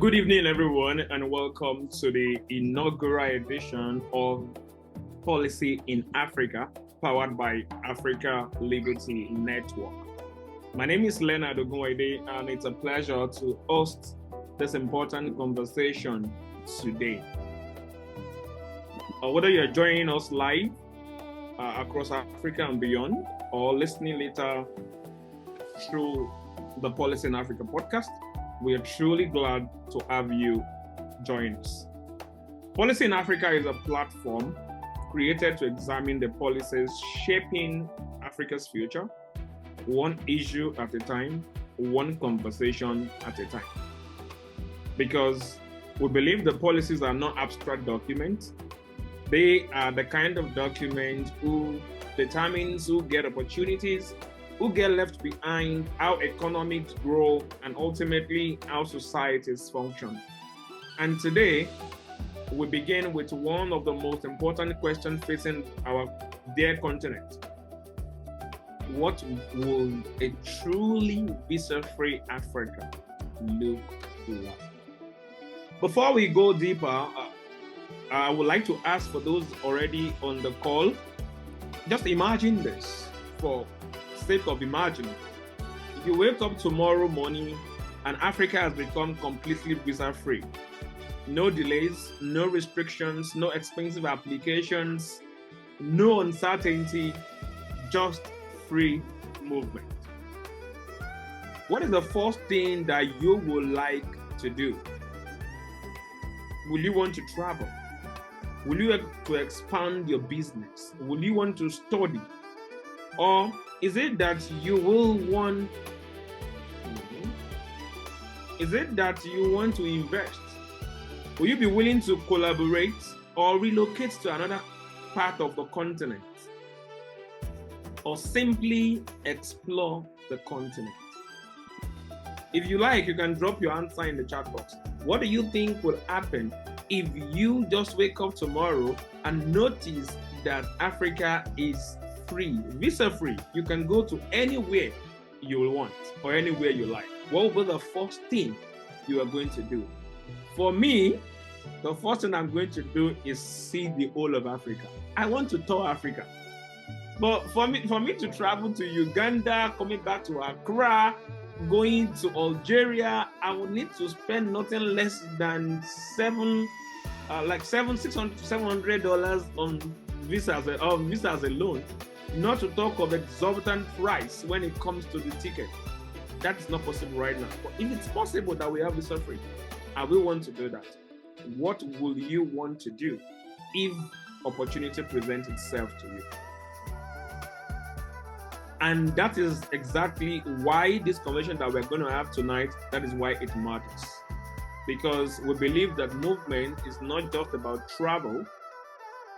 Good evening, everyone, and welcome to the inaugural edition of Policy in Africa, powered by Africa Liberty Network. My name is Leonard Ogunwade, and it's a pleasure to host this important conversation today. Whether you're joining us live across Africa and beyond, or listening later through the Policy in Africa podcast, we are truly glad to have you join us. Policy in Africa is a platform created to examine the policies shaping Africa's future, one issue at a time, one conversation at a time. Because we believe the policies are not abstract documents. They are the kind of document who determines who get opportunities, who get left behind, how economies grow, and ultimately how societies function. And today, we begin with one of the most important questions facing our dear continent. What will a truly visa-free Africa look like? Before we go deeper, I would like to ask for those already on the call, just imagine this for sake of imagining. If you wake up tomorrow morning and Africa has become completely visa-free, no delays, no restrictions, no expensive applications, no uncertainty, just free movement. What is the first thing that you would like to do? Will you want to travel? Will you want to expand your business? Will you want to study? Or is it that you will want? Is it that you want to invest? Will you be willing to collaborate or relocate to another part of the continent? Or simply explore the continent? If you like, you can drop your answer in the chat box. What do you think will happen if you just wake up tomorrow and notice that Africa is free, visa-free? You can go to anywhere you will want or anywhere you like. What will be the first thing you are going to do? For me, the first thing I'm going to do is see the whole of Africa. I want to tour Africa. But for me to travel to Uganda, coming back to Accra, going to Algeria, I would need to spend nothing less than $600 to $700 on visas alone. Not to talk of exorbitant price when it comes to the ticket. That is not possible right now. But if it's possible that we have visa free, and we want to do that, what will you want to do if opportunity presents itself to you? And that is exactly why this conversation that we're going to have tonight, that is why it matters. Because we believe that movement is not just about travel.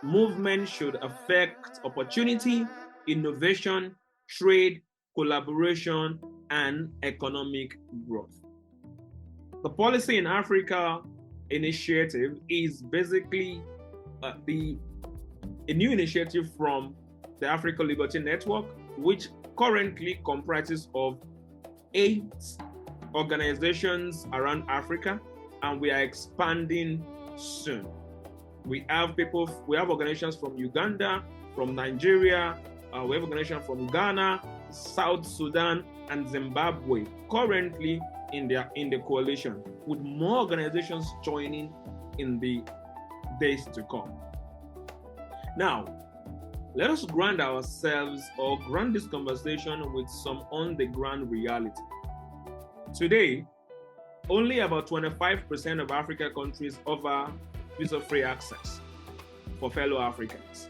Movement should affect opportunity, innovation, trade, collaboration, and economic growth. The Policy in Africa Initiative is basically a new initiative from the Africa Liberty Network, which currently comprises of 8 organizations around Africa, and we are expanding soon. We have organizations from Uganda, from Nigeria, we have organizations from Ghana, South Sudan, and Zimbabwe currently in the coalition, with more organizations joining in the days to come. Now, let us ground ourselves or ground this conversation with some on-the-ground reality. Today, only about 25% of African countries offer visa-free access for fellow Africans.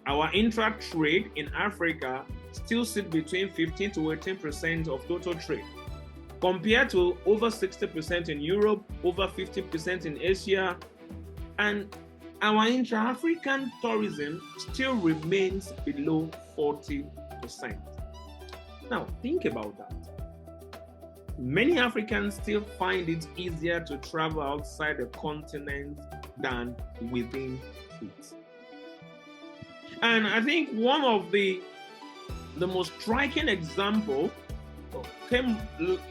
Our intra-trade in Africa still sits between 15 to 18% of total trade, compared to over 60% in Europe, over 50% in Asia, and our intra-African tourism still remains below 40%. Now, think about that. Many Africans still find it easier to travel outside the continent than within it. And I think one of the most striking example came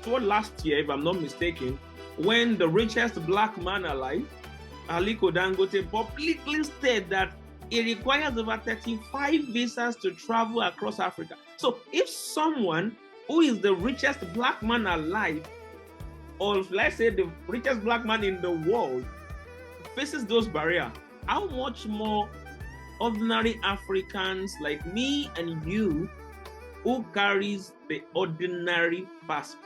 toward last year, if I'm not mistaken, when the richest black man alive, Aliko Dangote, publicly stated that it requires over 35 visas to travel across Africa. So if someone who is the richest black man alive, or let's say the richest black man in the world, faces those barriers, how much more ordinary Africans like me and you who carries the ordinary passport?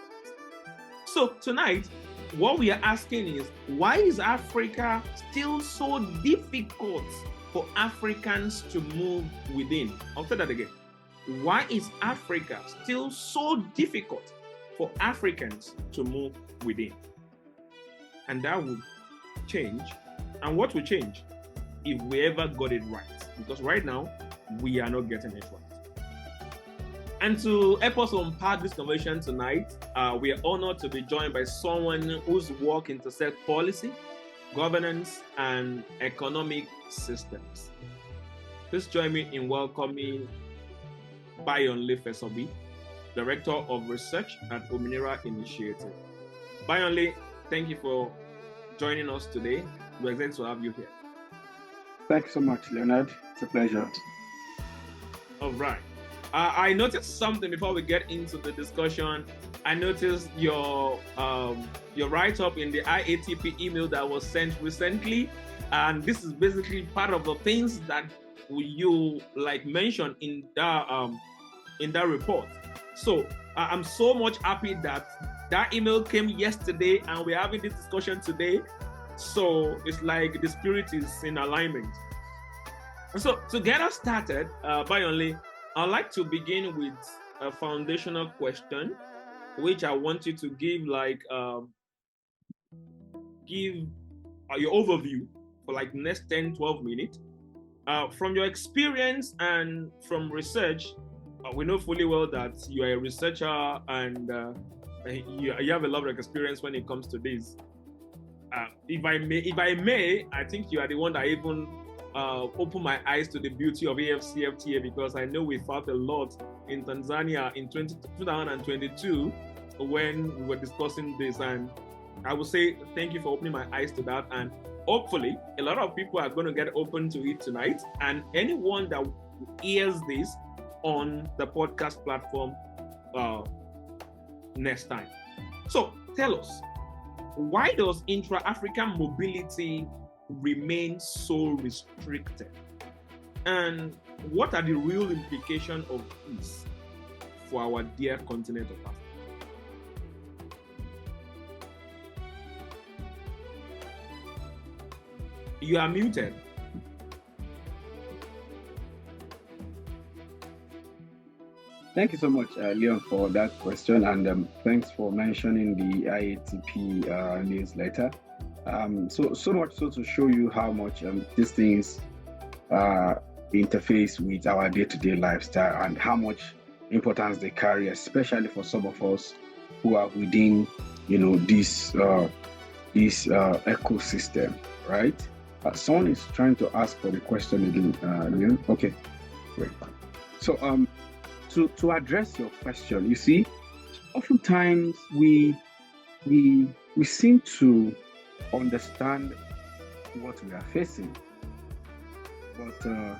So tonight, what we are asking is, why is Africa still so difficult for Africans to move within? I'll say that again. Why is Africa still so difficult for Africans to move within? And that would change. And what will change if we ever got it right? Because right now, we are not getting it right. And to help us unpack this conversation tonight, we are honored to be joined by someone whose work intersects policy, governance, and economic systems. Please join me in welcoming Bayonle Fesobi, Director of Research at Ominira Initiative. Bayonle, thank you for joining us today. We're excited to have you here. Thank you so much, Leonard. It's a pleasure. All right. I noticed something before we get into the discussion. I noticed your write-up in the IATP email that was sent recently, and this is basically part of the things that you mentioned in that report. So I'm so much happy that email came yesterday, and we're having this discussion today. So it's like the spirit is in alignment. So to get us started, Bayonle, I'd like to begin with a foundational question, which I want you to give your overview for next 10, 12 minutes. From your experience and from research, we know fully well that you are a researcher and you have a lot of experience when it comes to this. If I may, I think you are the one that even opened my eyes to the beauty of AFCFTA, because I know we fought a lot in Tanzania in 2022 when we were discussing this, and I would say thank you for opening my eyes to that, and hopefully a lot of people are going to get open to it tonight, and anyone that hears this on the podcast platform next time. So tell us, why does intra-African mobility remain so restricted? And what are the real implications of this for our dear continent of Africa? You are muted. Thank you so much, Leon, for that question, and thanks for mentioning the IATP newsletter. So much so to show you how much these things interface with our day-to-day lifestyle and how much importance they carry, especially for some of us who are within, this ecosystem, right? Someone is trying to ask for the question again, Leon. Okay, great. So, to address your question, you see, oftentimes we seem to understand what we are facing, but a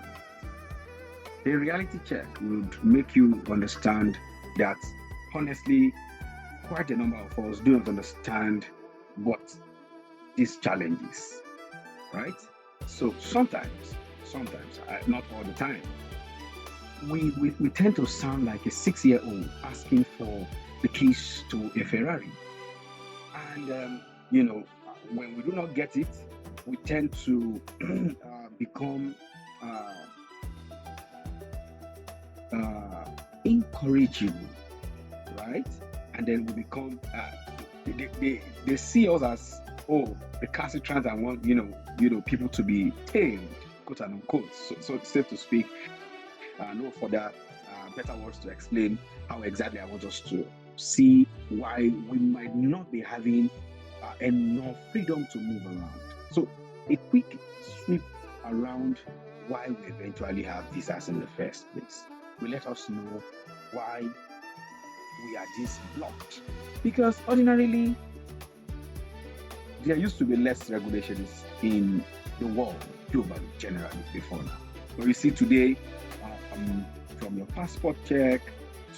reality check would make you understand that honestly quite a number of us do not understand what these challenges, right? So sometimes, not all the time, we tend to sound like a 6-year-old asking for the keys to a Ferrari. And, when we do not get it, we tend to become incorrigible, right? And then we become, they see us as, the calcitrant and want, people to be tamed, quote unquote. So safe to speak. No further better words to explain how exactly I want us to see why we might not be having enough freedom to move around. So a quick sweep around why we eventually have visas in the first place will let us know why we are this blocked. Because ordinarily, there used to be less regulations in the world globally, generally, before now. But you see today, from your passport check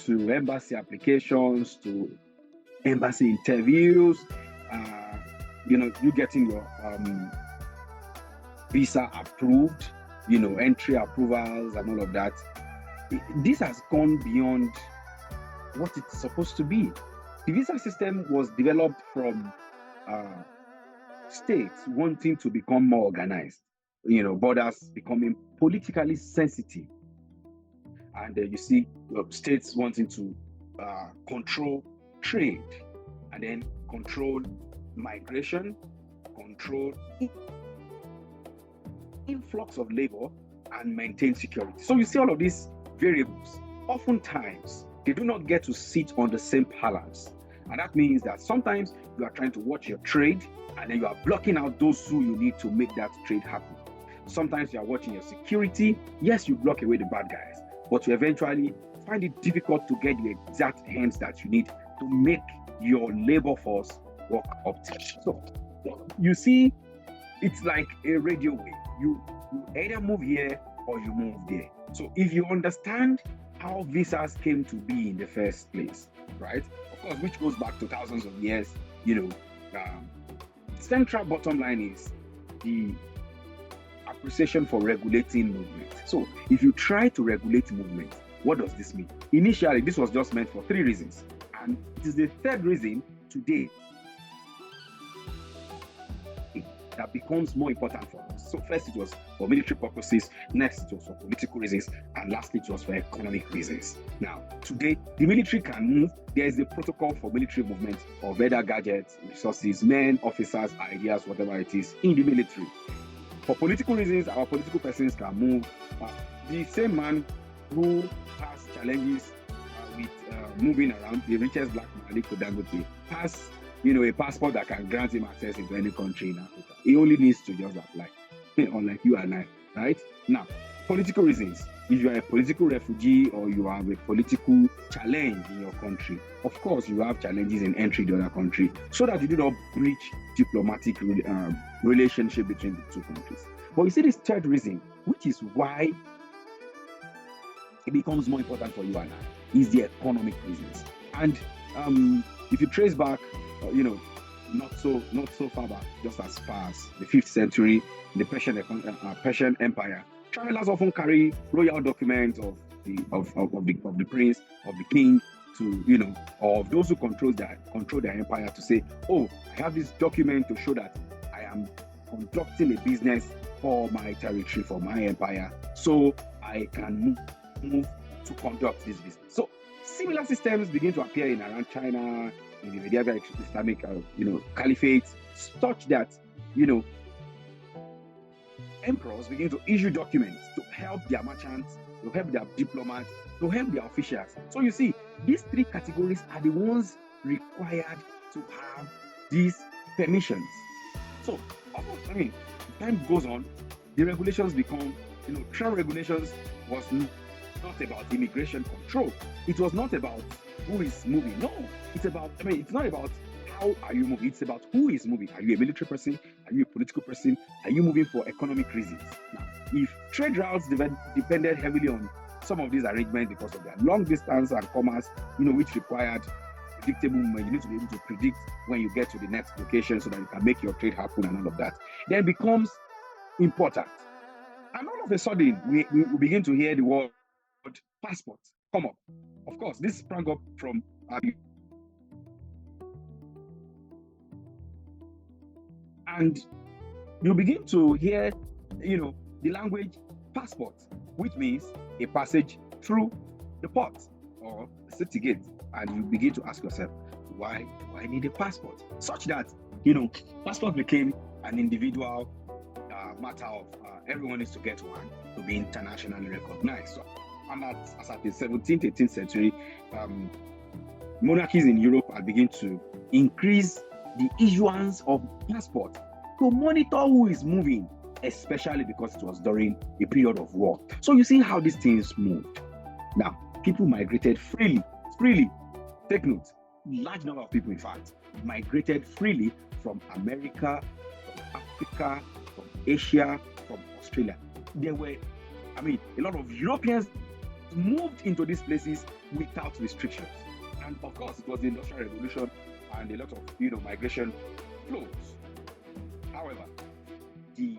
to embassy applications to embassy interviews, you getting your visa approved, entry approvals and all of that. This has gone beyond what it's supposed to be. The visa system was developed from states wanting to become more organized, borders becoming politically sensitive. And you see states wanting to control trade and then control migration, control influx of labor, and maintain security. So you see all of these variables. Oftentimes, they do not get to sit on the same balance. And that means that sometimes you are trying to watch your trade and then you are blocking out those who you need to make that trade happen. Sometimes you are watching your security. Yes, you block away the bad guys, but you eventually find it difficult to get the exact hands that you need to make your labor force work optimally. So you see, it's like a radio wave. You either move here or you move there. So if you understand how visas came to be in the first place, right? Of course, which goes back to thousands of years, central bottom line is the appreciation for regulating movement. So if you try to regulate movement, what does this mean? Initially, this was just meant for 3 reasons. And it is the 3rd reason today that becomes more important for us. So first it was for military purposes, next it was for political reasons, and lastly it was for economic reasons. Now, today, the military can move. There is a protocol for military movement of either gadgets, resources, men, officers, ideas, whatever it is, in the military. For political reasons, our political persons can move. The same man who has challenges with moving around, the richest black man, Aliko Dangote, has a passport that can grant him access into any country in Africa. He only needs to just apply, unlike you and I, right? Now, political reasons. If you are a political refugee or you have a political challenge in your country, of course you have challenges in entry to other country so that you do not breach diplomatic relationship between the 2 countries. But you see this 3rd reason, which is why it becomes more important for you and I, is the economic reasons. And if you trace back, not so far back, just as far as the 5th century, the Persian Empire, travelers often carry royal documents of the prince, of the king, to of those who control their empire, to say, oh, I have this document to show that I am conducting a business for my territory, for my empire, so I can move to conduct this business. So similar systems begin to appear in around China, in the medieval Islamic, caliphate, such that, emperors begin to issue documents to help their merchants, to help their diplomats, to help their officials. So you see, these 3 categories are the ones required to have these permissions. So, time goes on, the regulations become, travel regulations was not about immigration control. It was not about who is moving. No, it's not about how are you moving. It's about who is moving. Are you a military person? Are you a political person? Are you moving for economic reasons? Now, if trade routes depended heavily on some of these arrangements because of their long distance and commerce, which required predictable movement, you need to be able to predict when you get to the next location so that you can make your trade happen and all of that, then it becomes important. And all of a sudden, we begin to hear the word passport come up. Of course, this sprang up from and you begin to hear, the language passport, which means a passage through the port or the city gate. And you begin to ask yourself, why do I need a passport? Such that, passport became an individual matter of everyone needs to get one to be internationally recognized. So, and as at the 17th, 18th century, monarchies in Europe are beginning to increase the issuance of passport to monitor who is moving, especially because it was during a period of war. So you see how these things moved. Now, people migrated freely. Take note, large number of people, in fact, migrated freely from America, from Africa, from Asia, from Australia. There were, a lot of Europeans moved into these places without restrictions. And of course, it was the Industrial Revolution and a lot of, migration flows. However, the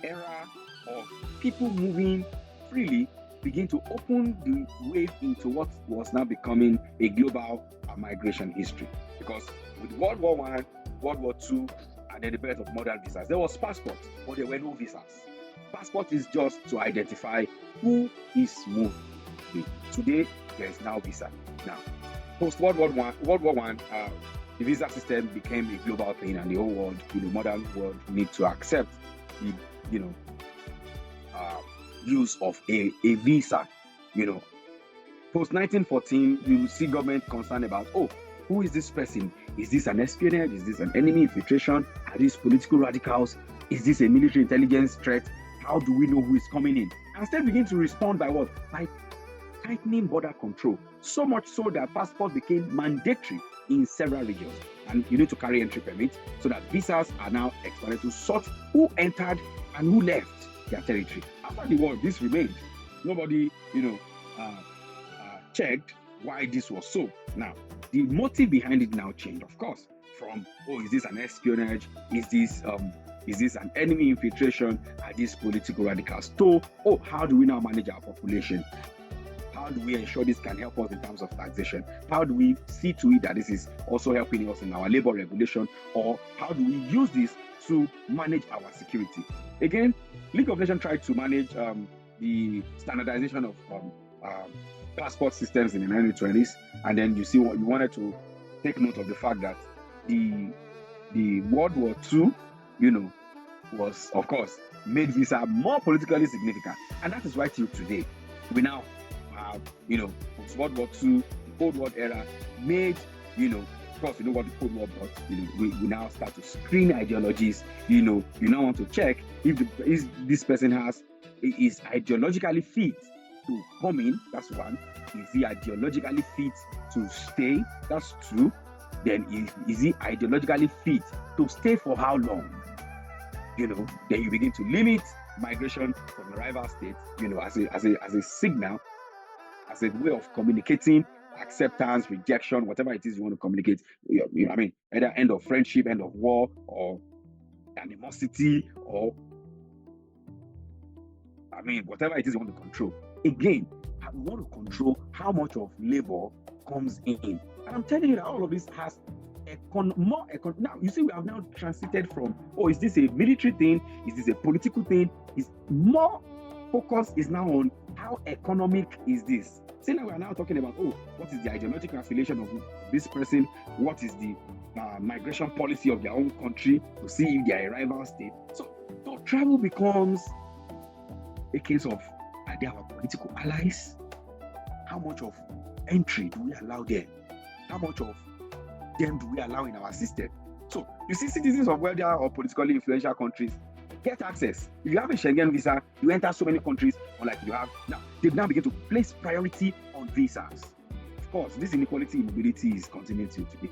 era of people moving freely began to open the way into what was now becoming a global migration history. Because with World War I, World War II, and then the birth of modern visas, there was passport, but there were no visas. Passport is just to identify who is moving. Today, there is now visa. Now, post World War I, the visa system became a global thing, and the whole world, modern world, need to accept the, use of a visa. Post 1914, you see government concerned about, who is this person? Is this an espionage? Is this an enemy infiltration? Are these political radicals? Is this a military intelligence threat? How do we know who is coming in? And instead begin to respond by what? By tightening border control. So much so that passport became mandatory in several regions. And you need to carry entry permit so that visas are now expanded to sort who entered and who left their territory. After the war, this remained. Nobody, checked why this was so. Now, the motive behind it now changed, of course, from, is this an espionage? Is this an enemy infiltration? Are these political radicals? To, how do we now manage our population? How do we ensure this can help us in terms of taxation? How do we see to it that this is also helping us in our labor regulation? Or how do we use this to manage our security? Again, League of Nations tried to manage the standardization of passport systems in the 1920s, and then you see what you wanted to take note of the fact that the World War II, was, of course, made visa more politically significant, and that is why till today we now have, post World War II, the Cold War era made, of course, what the Cold War brought, we now start to screen ideologies. You now want to check if this person is ideologically fit to come in. That's one. Is he ideologically fit to stay? That's two. Then is he ideologically fit to stay for how long? Then you begin to limit migration from the rival states, as a signal, as a way of communicating acceptance, rejection, whatever it is you want to communicate. Either end of friendship, end of war, or animosity, or whatever it is you want to control. Again, we want to control how much of labor comes in. And I'm telling you that all of this has now, you see, we have now transited from, is this a military thing? Is this a political thing? Is more focus is now on how economic is this. See, now we are now talking about, what is the ideological affiliation of this person? What is the migration policy of their own country to see if they are a rival state? So travel becomes a case of, are they our political allies? How much of entry do we allow them? How much of them do we allow in our system? So you see, citizens of wealthier or politically influential countries get access. If you have a Schengen visa, you enter so many countries, unlike you have now. They now begin to place priority on visas. Of course, this inequality in mobility is continuing till today.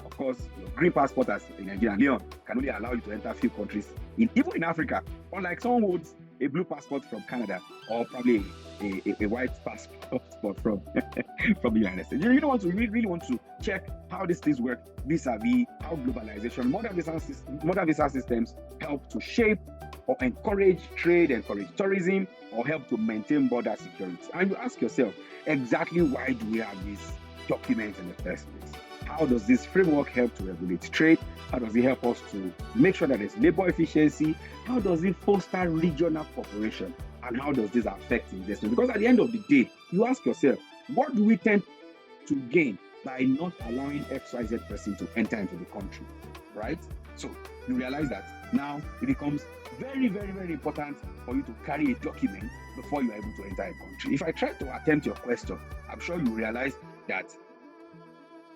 Of course, your green passport as in Nigeria and Leon can only allow you to enter a few countries, even in Africa. Unlike someone who holds a blue passport from Canada, or probably a white passport from from the United States. You really want to check how these things work vis-a-vis how globalization, modern visa systems help to shape or encourage trade, encourage tourism, or help to maintain border security. And you ask yourself, exactly why do we have these documents in the first place? How does this framework help to regulate trade? How does it help us to make sure that there's labor efficiency? How does it foster regional cooperation? And how does this affect investment? Because at the end of the day, you ask yourself, what do we tend to gain by not allowing XYZ person to enter into the country, right? So you realize that now it becomes very, very, very important for you to carry a document before you are able to enter a country. If I try to attempt your question, I'm sure you realize that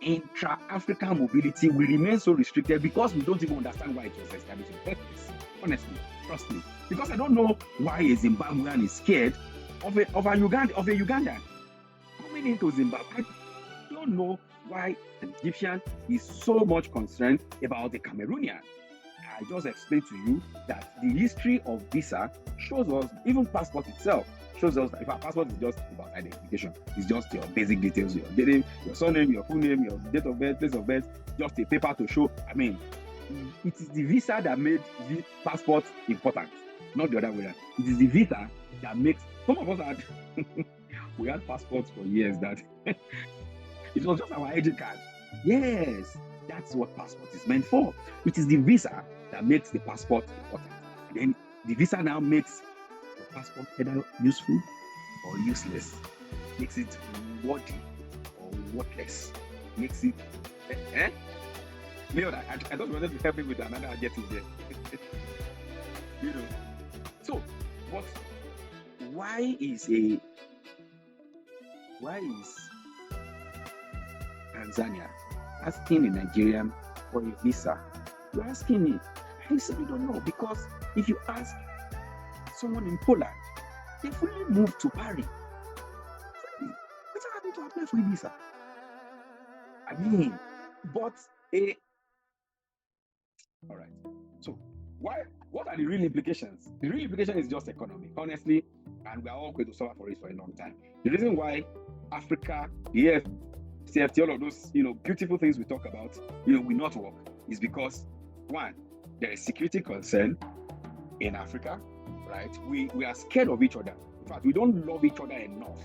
intra-African mobility will remain so restricted because we don't even understand why it was established in the first place. Honestly, trust me. Because I don't know why a Zimbabwean is scared of a Ugandan coming into Zimbabwe. I don't know why an Egyptian is so much concerned about the Cameroonian. I just explained to you that the history of visa shows us, even passport itself, shows us that if our passport is just about identification, it's just your basic details, your name, your surname, your full name, your date of birth, place of birth, just a paper to show. I mean, it is the visa that made the passport important, not the other way around. It is the visa that makes, some of us had, we had passports for years that it was just our ID card. Yes, that's what passport is meant for. It is the visa that makes the passport important. And then the visa now makes the passport either useful or useless, makes it worthy or worthless, makes it. Leon, I thought you wanted to help me with another adjective there. You know. So, but why is Tanzania asking a Nigerian for a visa? You're asking me. I simply don't know, because if you ask someone in Poland, they fully moved to Paris. What's happening to apply for a visa? I mean, but all right. So what are the real implications? The real implication is just economic, honestly, and we are all going to suffer for it for a long time. The reason why Africa, the CFT, all of those, beautiful things we talk about, will not work is because, one, there is security concern in Africa, right? We are scared of each other. In fact, we don't love each other enough.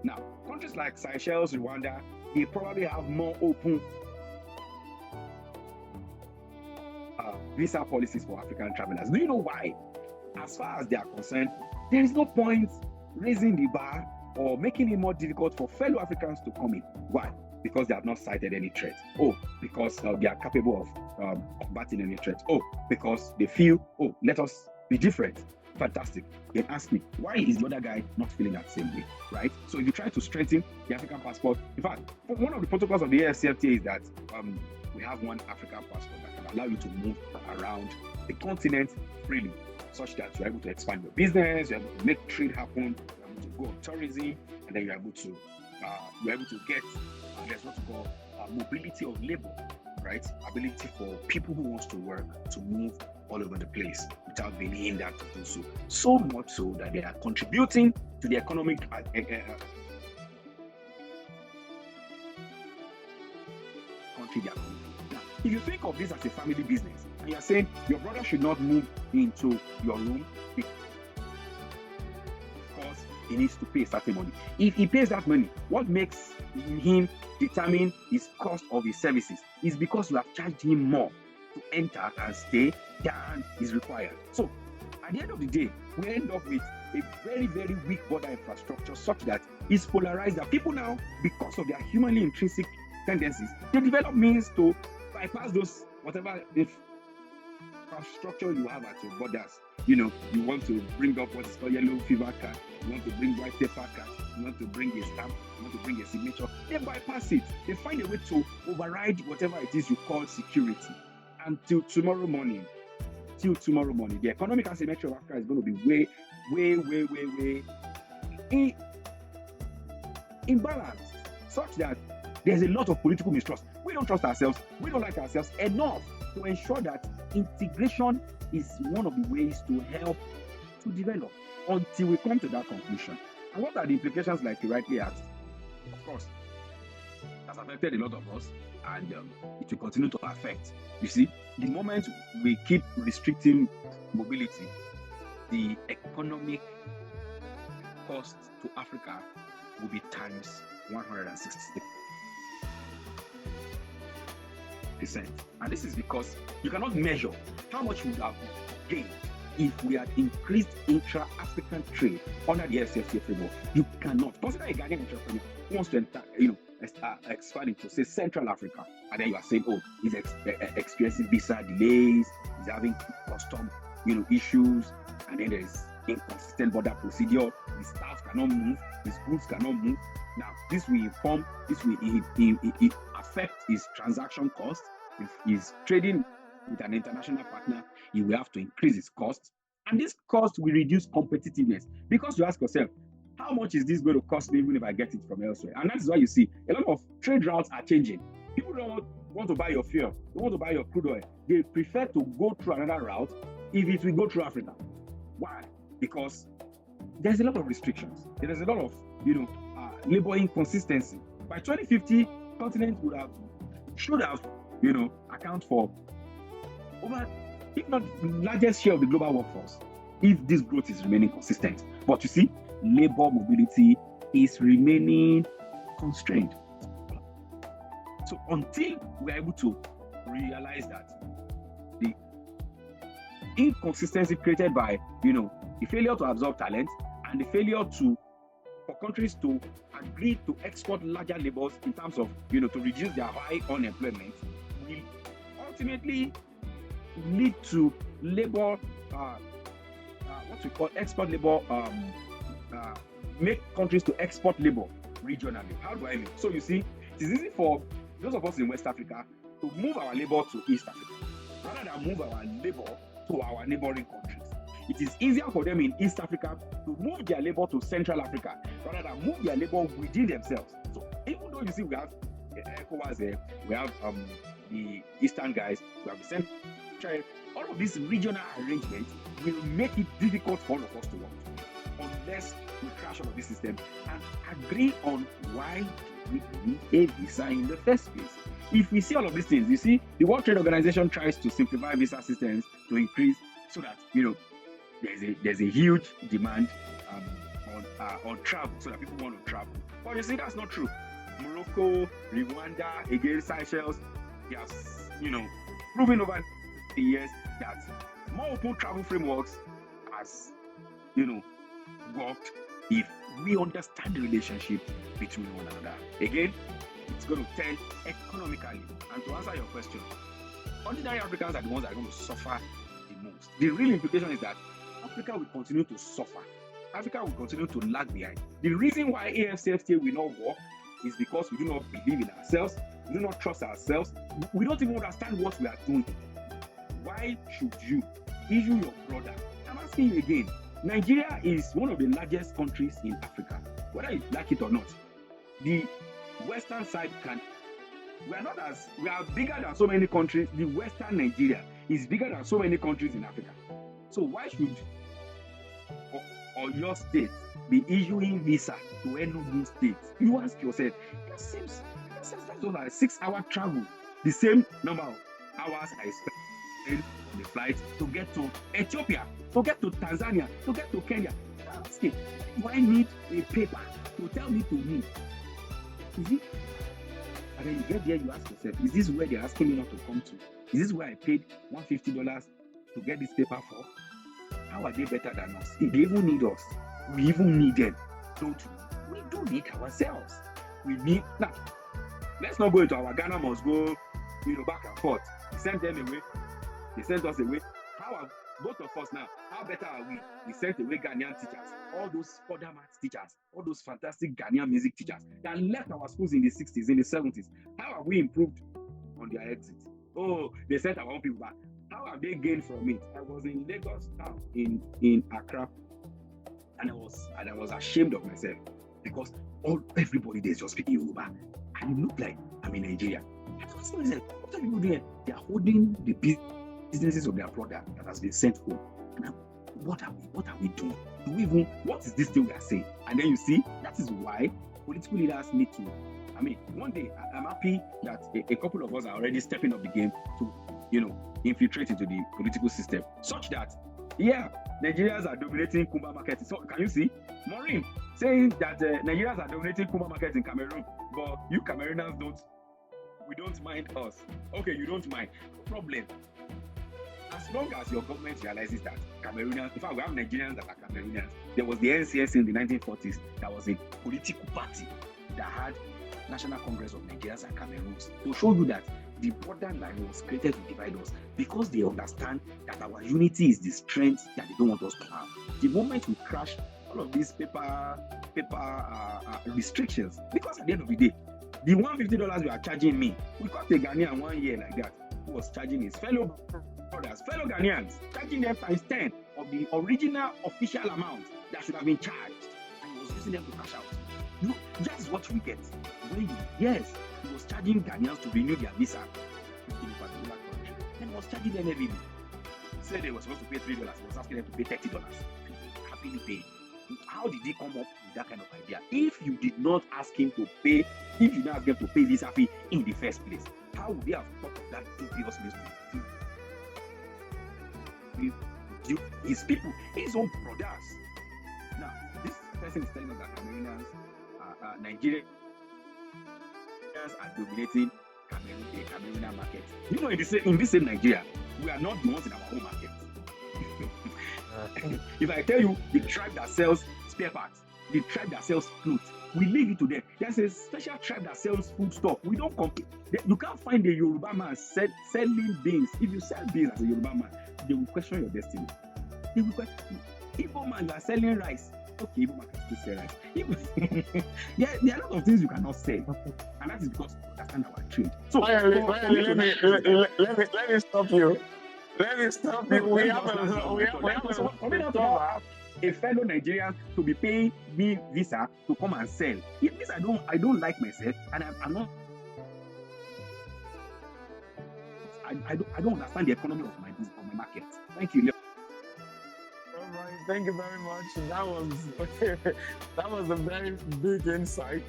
Now, countries like Seychelles, Rwanda, they probably have more open visa policies for African travelers. Do you know why? As far as they are concerned, there is no point raising the bar or making it more difficult for fellow Africans to come in. Why? Because they have not cited any threat. Oh, because they are capable of combating any threat. Oh, because they feel, let us be different. Fantastic. Then ask me, why is the other guy not feeling that same way, right? So if you try to strengthen the African passport, in fact, one of the protocols of the AFCFTA is that we have one African passport that can allow you to move around the continent freely, such that you're able to expand your business, you're able to make trade happen, you're able to go on tourism, and then you're able to get there's what we call mobility of labor, right? Ability for people who want to work to move all over the place without being hindered to do so. So much so that they are contributing to the economic country they are coming from. Now, if you think of this as a family business, and you're saying your brother should not move into your room because he needs to pay certain money. If he pays that money, what makes him determine his cost of his services is because you have charged him more to enter and stay than is required. So at the end of the day, we end up with a very, very weak border infrastructure such that it's polarized. That people now, because of their humanly intrinsic tendencies, they develop means to bypass those whatever infrastructure you have at your borders. You want to bring up what is called yellow fever card, you want to bring white paper card, you want to bring a stamp, you want to bring a signature. They bypass it. They find a way to override whatever it is you call security. Until tomorrow morning, the economic asymmetry of Africa is going to be way imbalanced, such that there's a lot of political mistrust. We don't trust ourselves. We don't like ourselves enough to ensure that integration is one of the ways to help to develop until we come to that conclusion. And what are the implications, like you rightly asked? Of course, that's affected a lot of us, and it will continue to affect. You see, the moment we keep restricting mobility, the economic cost to Africa will be times 160%. And this is because you cannot measure how much we would have gained if we had increased intra-African trade under the SFTA framework. You cannot. Consider a Ghanaian entrepreneur who wants to expand into, say, Central Africa, and then you are saying, he's experiencing visa delays, he's having custom, issues, and then there's inconsistent border procedure. His staff cannot move, his goods cannot move. Now, this will affect his transaction cost. If he's trading with an international partner, he will have to increase his costs, and this cost will reduce competitiveness. Because you ask yourself, how how much is this going to cost me even if I get it from elsewhere? And that's why you see a lot of trade routes are changing. People don't want to buy your fuel, they want to buy your crude oil. They prefer to go through another route if it will go through Africa. Why? Because there's a lot of restrictions. There's a lot of labor inconsistency. By 2050, continent should have account for over, if not the largest share of the global workforce, if this growth is remaining consistent. But you see, labor mobility is remaining constrained. So until we're able to realize that the inconsistency created by the failure to absorb talent and the failure for countries to agree to export larger labors in terms of to reduce their high unemployment, will ultimately lead to labor what we call export labor, make countries to export labor regionally. How do I mean? So you see, it is easy for those of us in West Africa to move our labor to East Africa rather than move our labor to our neighboring countries. It is easier for them in East Africa to move their labor to Central Africa rather than move their labor within themselves. So even though you see we have ECOWAS there, we have the Eastern guys, we have the Central, all of these regional arrangements will make it difficult for all of us to work unless we crash all of this system and agree on why we need a visa in the first place. If we see all of these things, you see, the World Trade Organization tries to simplify visa systems to increase so that there's a huge demand on travel, so that people want to travel. But you see, that's not true. Morocco, Rwanda, again Seychelles, they have proven over the years that more open travel frameworks has worked if we understand the relationship between one another. Again, it's going to tell economically. And to answer your question, ordinary Africans are the ones that are going to suffer the most. The real implication is that Africa will continue to suffer. Africa will continue to lag behind. The reason why AFCFTA will not work is because we do not believe in ourselves, we do not trust ourselves, we don't even understand what we are doing. Why should you issue your brother? I'm asking you again. Nigeria is one of the largest countries in Africa, whether you like it or not. The western side we are bigger than so many countries. The western Nigeria is bigger than so many countries in Africa. So why should your state be issuing visa to Enugu state? You ask yourself, that seems that's like a 6-hour travel, the same number of hours I spend on the flight to get to Ethiopia, to get to Tanzania, to get to Kenya. Do I need a paper to tell me to move? Is it? And then you get there, you ask yourself, is this where they're asking me not to come to? Is this where I paid $150 to get this paper for? How are they better than us? They even need us. We even need them. Don't we? We do need ourselves. We need now. Let's not go into our Ghana must go, back and forth. We send them away. They sent us away. How are both of us now? How better are we? We sent away Ghanaian teachers, all those other maths teachers, all those fantastic Ghanaian music teachers that left our schools in the 60s, in the 70s. How have we improved on their exit? Oh, they sent our own people back. How have they gained from it? I was in Lagos town, in Accra, and I was ashamed of myself because everybody there is just speaking Yoruba, and it looked like I'm in Nigeria. I was asking myself, what are people doing? They are holding the businesses of their brother that has been sent home. And what are we doing? What is this thing we are saying? And then you see, that is why political leaders need to. One day I'm happy that a couple of us are already stepping up the game to, infiltrate into the political system, such that, Nigerians are dominating Kumba market. So can you see Maureen saying that Nigerians are dominating Kumba market in Cameroon, but you Camerooners don't mind us. Okay, you don't mind. No problem. As long as your government realizes that Cameroonians, in fact, we have Nigerians that are Cameroonians. There was the NCS in the 1940s. That was a political party that had National Congress of Nigerians and Cameroons, to show you that the borderline was created to divide us because they understand that our unity is the strength that they don't want us to have. The moment we crash all of these paper restrictions, because at the end of the day, the $150 you are charging me, we got a Ghanaian 1 year like that who was charging his fellow brothers, fellow Ghanaians, charging them times 10 of the original official amount that should have been charged. And he was was using them to cash out. You know, that is what we get. Yes, he was charging Ghanaians to renew their visa in a particular country. And he was charging them every day. He said they were supposed to pay $3. He was asking them to pay $30. Happily paid. How did he come up with that kind of idea? If you did not ask him to pay, if you did not ask him to pay visa fee in the first place, how would they have thought of that dubious mistake? His people, his own brothers. Now, this person is telling us that Cameroonians, Nigerians are dominating the Cameroonian market. You know, in this same Nigeria, we are not the ones in our own market. If I tell you the tribe that sells spare parts, the tribe that sells clothes, we leave it to them. There's a special tribe that sells food stuff. We don't compete. You can't find a Yoruba man selling beans. If you sell beans as a Yoruba man, they will question your destiny. They will question, Igbo man, you are selling rice. Okay, Igbo man can still sell rice. There are a lot of things you cannot sell. And that is because we understand our trade. So, let me stop you. Let me stop you. We have a fellow Nigerian to be paying me visa to come and sell. It means I don't like myself, and I'm not. I don't understand the economy of my business, of my market. Thank you. All right, thank you very much. That was a very big insight.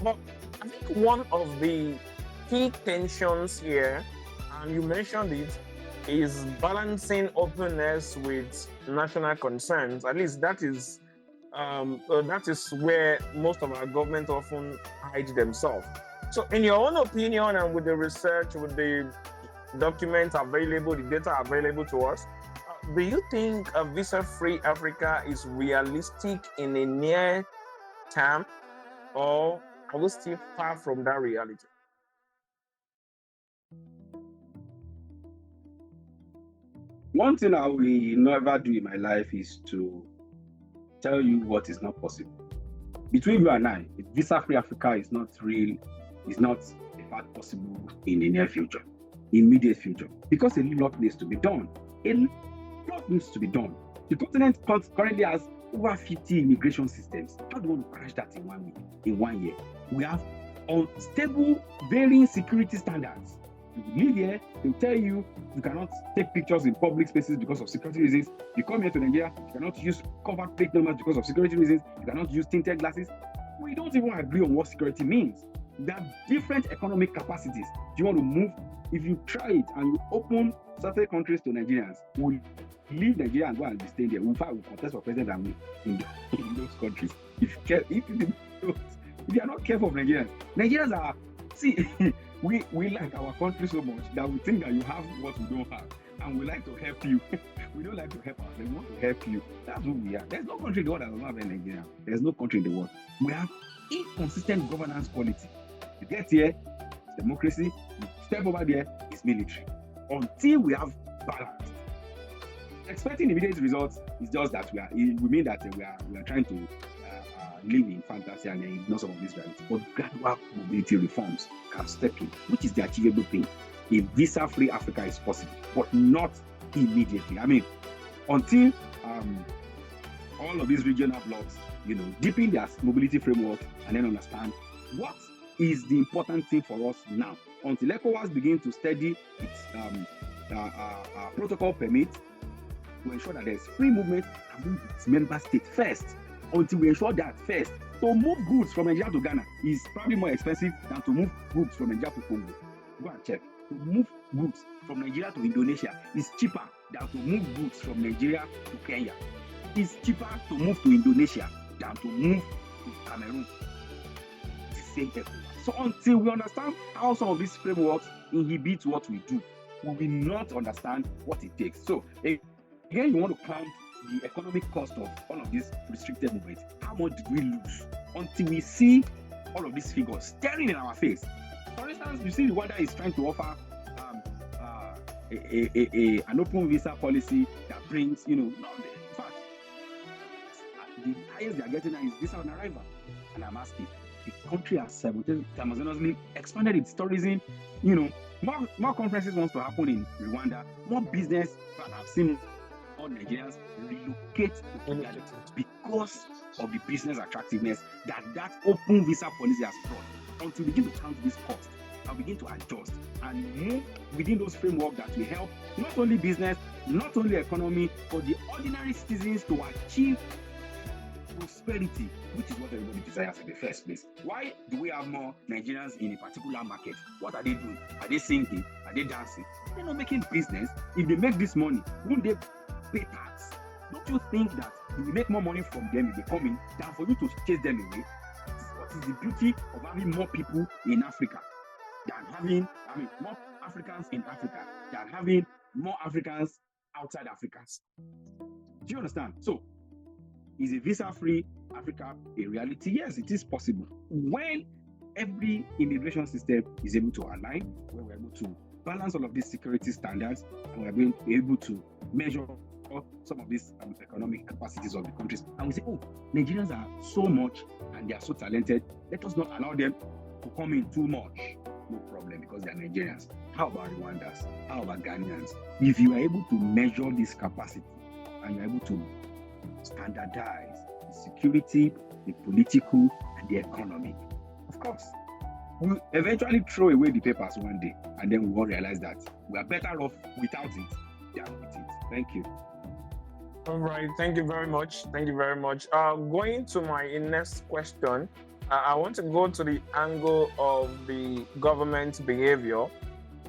But I think one of the key tensions here, and you mentioned it, is balancing openness with national concerns. At least that is where most of our government often hide themselves. So in your own opinion, and with the research, with the documents available, the data available to us, do you think a visa-free Africa is realistic in a near term, or are we still far from that reality? One thing I will never do in my life is to tell you what is not possible. Between you and I, visa-free Africa is not real, is not in fact possible in the near future, immediate future, because a lot needs to be done. A lot needs to be done. The continent currently has over 50 immigration systems. How do you want to crash that in 1 year? We have unstable, varying security standards. You live here, they'll tell you cannot take pictures in public spaces because of security reasons. You come here to Nigeria, you cannot use covered plate numbers because of security reasons. You cannot use tinted glasses. We don't even agree on what security means. There are different economic capacities. Do you want to move? If you try it and you open certain countries to Nigerians, we'll leave Nigeria and go and stay there. In fact, we'll contest for president in those countries. If you are not careful of Nigerians are, see, we like our country so much that we think that you have what we don't have, and we like to help you. We don't like to help ourselves. We want to help you. That's who we are. There's no country in the world that does not have a Nigeria. There's no country in the world. We have inconsistent governance quality. You get here, it's democracy. You step over there, it's military. Until we have balance. Expecting immediate results is just that we mean that we are trying to live in fantasy and ignore some of this reality. But gradual mobility reforms can step in, which is the achievable thing. A visa-free Africa is possible, but not immediately. I mean, until all of these regional blocks, deepen their mobility framework and then understand what is the important thing for us now. Until ECOWAS begin to study its protocol permit to ensure that there's free movement among its member states first. Until we ensure that first, to move goods from Nigeria to Ghana is probably more expensive than to move goods from Nigeria to Congo. Go and check. To move goods from Nigeria to Indonesia is cheaper than to move goods from Nigeria to Kenya. It's cheaper to move to Indonesia than to move to Cameroon. It's the same effort. So until we understand how some of these frameworks inhibit what we do, we will not understand what it takes. So again, you want to count the economic cost of all of these restricted movements. How much did we lose until we see all of these figures staring in our face? For instance, you see Rwanda is trying to offer an open visa policy that brings, in fact, the highest they are getting now is visa on arrival. And I'm asking, the country has simultaneously expanded its tourism. More conferences wants to happen in Rwanda, more business. I've seen more Nigerians relocate to Kigali because of the business attractiveness that open visa policy has brought. Until we begin to count this cost and begin to adjust and move within those frameworks that will help not only business, not only economy, but the ordinary citizens to achieve prosperity, which is what everybody desires in the first place. Why do we have more Nigerians in a particular market? What are they doing? Are they singing? Are they dancing? They're not making business. If they make this money, won't they pay tax? Don't you think that you will make more money from them if they come in than for you to chase them away? What is the beauty of having more people in Africa than having, more Africans in Africa than having more Africans outside Africa? Do you understand? So, is a visa-free Africa a reality? Yes, it is possible. When every immigration system is able to align, when we're able to balance all of these security standards, and we're being able to measure some of these economic capacities of the countries, and we say, oh, Nigerians are so much and they are so talented, let us not allow them to come in too much. No problem, because they are Nigerians. How about Rwandans? How about Ghanaians? If you are able to measure this capacity and you're able to standardize the security, the political, and the economic, of course, we'll eventually throw away the papers one day, and then we will realize that we are better off without it than with it. Thank you. All right, thank you very much. Thank you very much. Going to my next question, I want to go to the angle of the government behavior.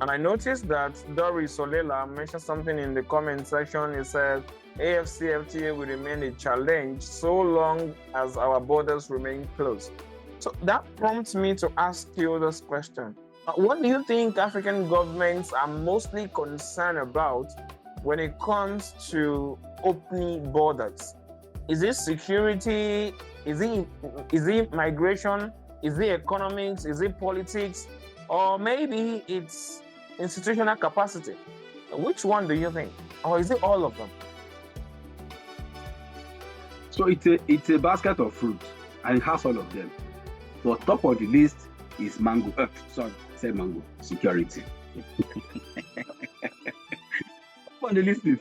And I noticed that Doris Solela mentioned something in the comment section. It said, AFCFTA will remain a challenge so long as our borders remain closed. So that prompts me to ask you this question. What do you think African governments are mostly concerned about when it comes to opening borders? Is it security? Is it migration? Is it economics? Is it politics? Or maybe it's institutional capacity? Which one do you think? Or is it all of them? So it's a basket of fruit, and it has all of them. But top of the list is mango. Mango security. Top on the list is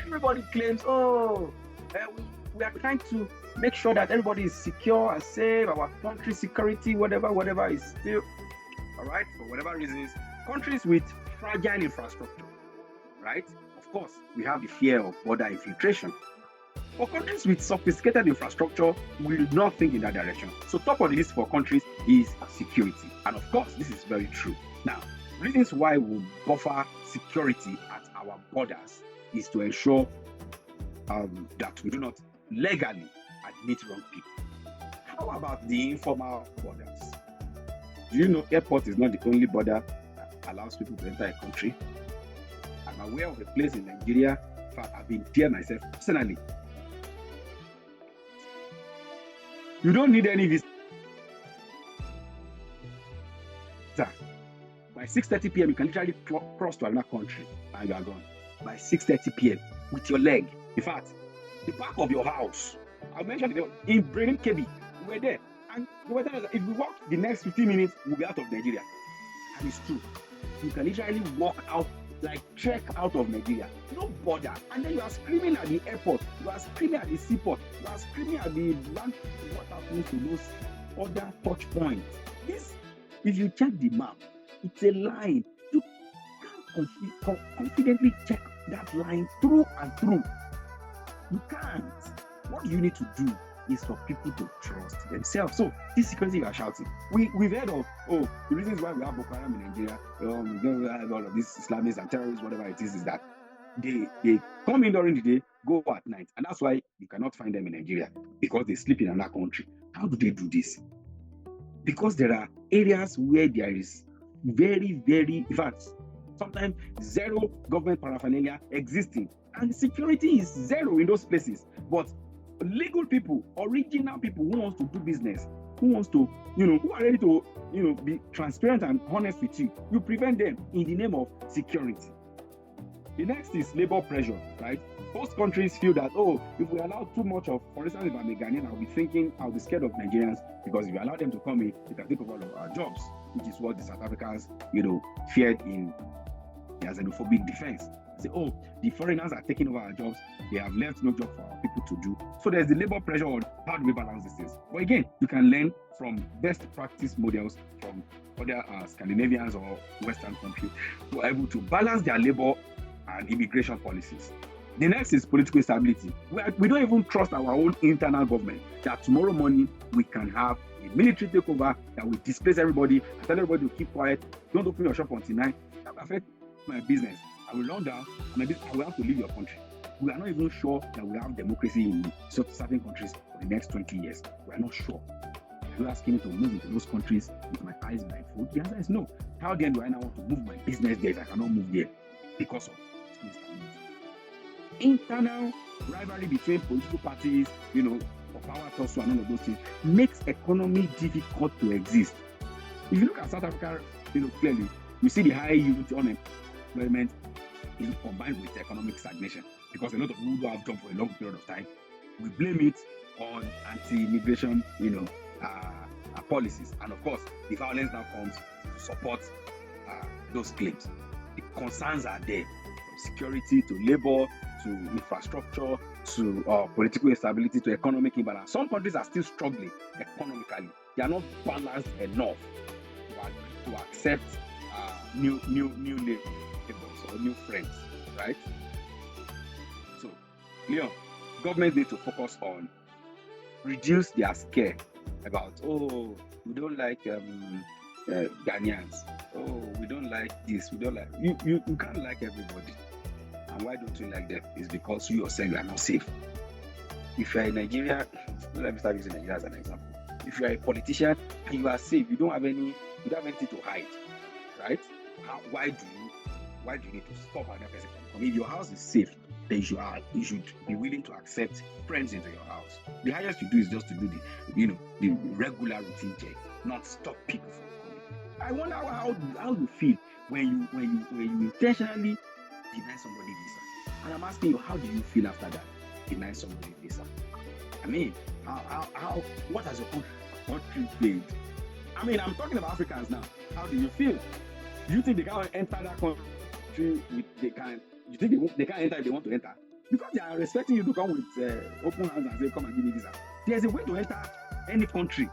everybody claims, we are trying to make sure that everybody is secure and safe. Our country security, whatever is still all right for whatever reasons. Countries with fragile infrastructure, right? Of course, we have the fear of border infiltration. But countries with sophisticated infrastructure will not think in that direction. So top of the list for countries is security. And of course, this is very true. Now, reasons why we buffer security at our borders is to ensure that we do not legally admit wrong people. How about the informal borders? Do you know airport is not the only border that allows people to enter a country? I'm aware of a place in Nigeria. In fact, I've been there myself personally. You don't need any visa. By 6:30 p.m., you can literally cross to another country and you are gone. By 6:30 p.m. with your leg. In fact, the back of your house. I mentioned it in Bremen, KB. We were there. And we were there. If we walk the next 15 minutes, we'll be out of Nigeria. And it's true. You can literally walk out, like trek out of Nigeria. No border. And then you are screaming at the airport. You are screaming at the seaport. You are screaming at the land. What happens to those other touch points? This, if you check the map, it's a line. You can't confidently check that line through and through. You can't. What you need to do is for people to trust themselves. So this security you are shouting, we've heard of the reasons why we have Boko Haram in Nigeria. We don't have all of these Islamists and terrorists, whatever it is that they come in during the day, go at night, and that's why you cannot find them in Nigeria, because they sleep in another country. How do they do this? Because there are areas where there is very, very, in fact, sometimes zero government paraphernalia existing, and security is zero in those places. But legal people, original people who wants to do business, who wants to, who are ready to, be transparent and honest with you, you prevent them in the name of security. The next is labor pressure, right? Most countries feel that, if we allow too much of, for instance, if I'm a Ghanaian, I'll be scared of Nigerians, because if you allow them to come in, they can take over all of our jobs, which is what the South Africans, feared in their xenophobic defense. say, oh, the foreigners are taking over our jobs. They have left no job for our people to do. So there's the labor pressure on how do we balance these things. But again, you can learn from best practice models from other Scandinavians or Western countries who are able to balance their labor and immigration policies. The next is political stability. We don't even trust our own internal government that tomorrow morning we can have a military takeover that will displace everybody and tell everybody to keep quiet. Don't open your shop until 9. That will affect my business. I will run down. I will have to leave your country. We are not even sure that we have democracy in certain countries for the next 20 years. We are not sure. Are you asking me to move into those countries with my eyes blindfolded? The answer is no. How then do I now want to move my business there if I cannot move there because of instability? Internal rivalry between political parties, for power tussle and all of those things makes economy difficult to exist. If you look at South Africa, clearly, you see the high youth unemployment is combined with economic stagnation because a lot of people don't have jobs for a long period of time. We blame it on anti-immigration, policies, and of course, the violence now comes to support those claims. The concerns are there, from security to labor to infrastructure to political instability to economic imbalance. Some countries are still struggling economically. They are not balanced enough to accept new neighbors or new friends, right? So, Leon, governments need to focus on reduce their scare about, oh, we don't like Ghanaians. Oh, we don't like this. We don't like you can't like everybody. And why don't you like them? It's because you yourself are not safe. If you are in Nigeria, let me start using Nigeria as an example. If you are a politician and you are safe, you don't have anything to hide, right? Why do you need to stop another person from coming? If your house is safe, then you should be willing to accept friends into your house. The highest you do is just to do the regular routine check, not stop people from coming. I wonder how you feel when you intentionally deny somebody visa. And I'm asking you, how do you feel after that? Deny somebody visa. I mean, what has your country paid? I mean, I'm talking about Africans now. How do you feel? Do you think they can't enter that country? You think they can't enter if they want to enter? Because they are expecting you to come with open hands and say, come and give me visa. There's a way to enter any country.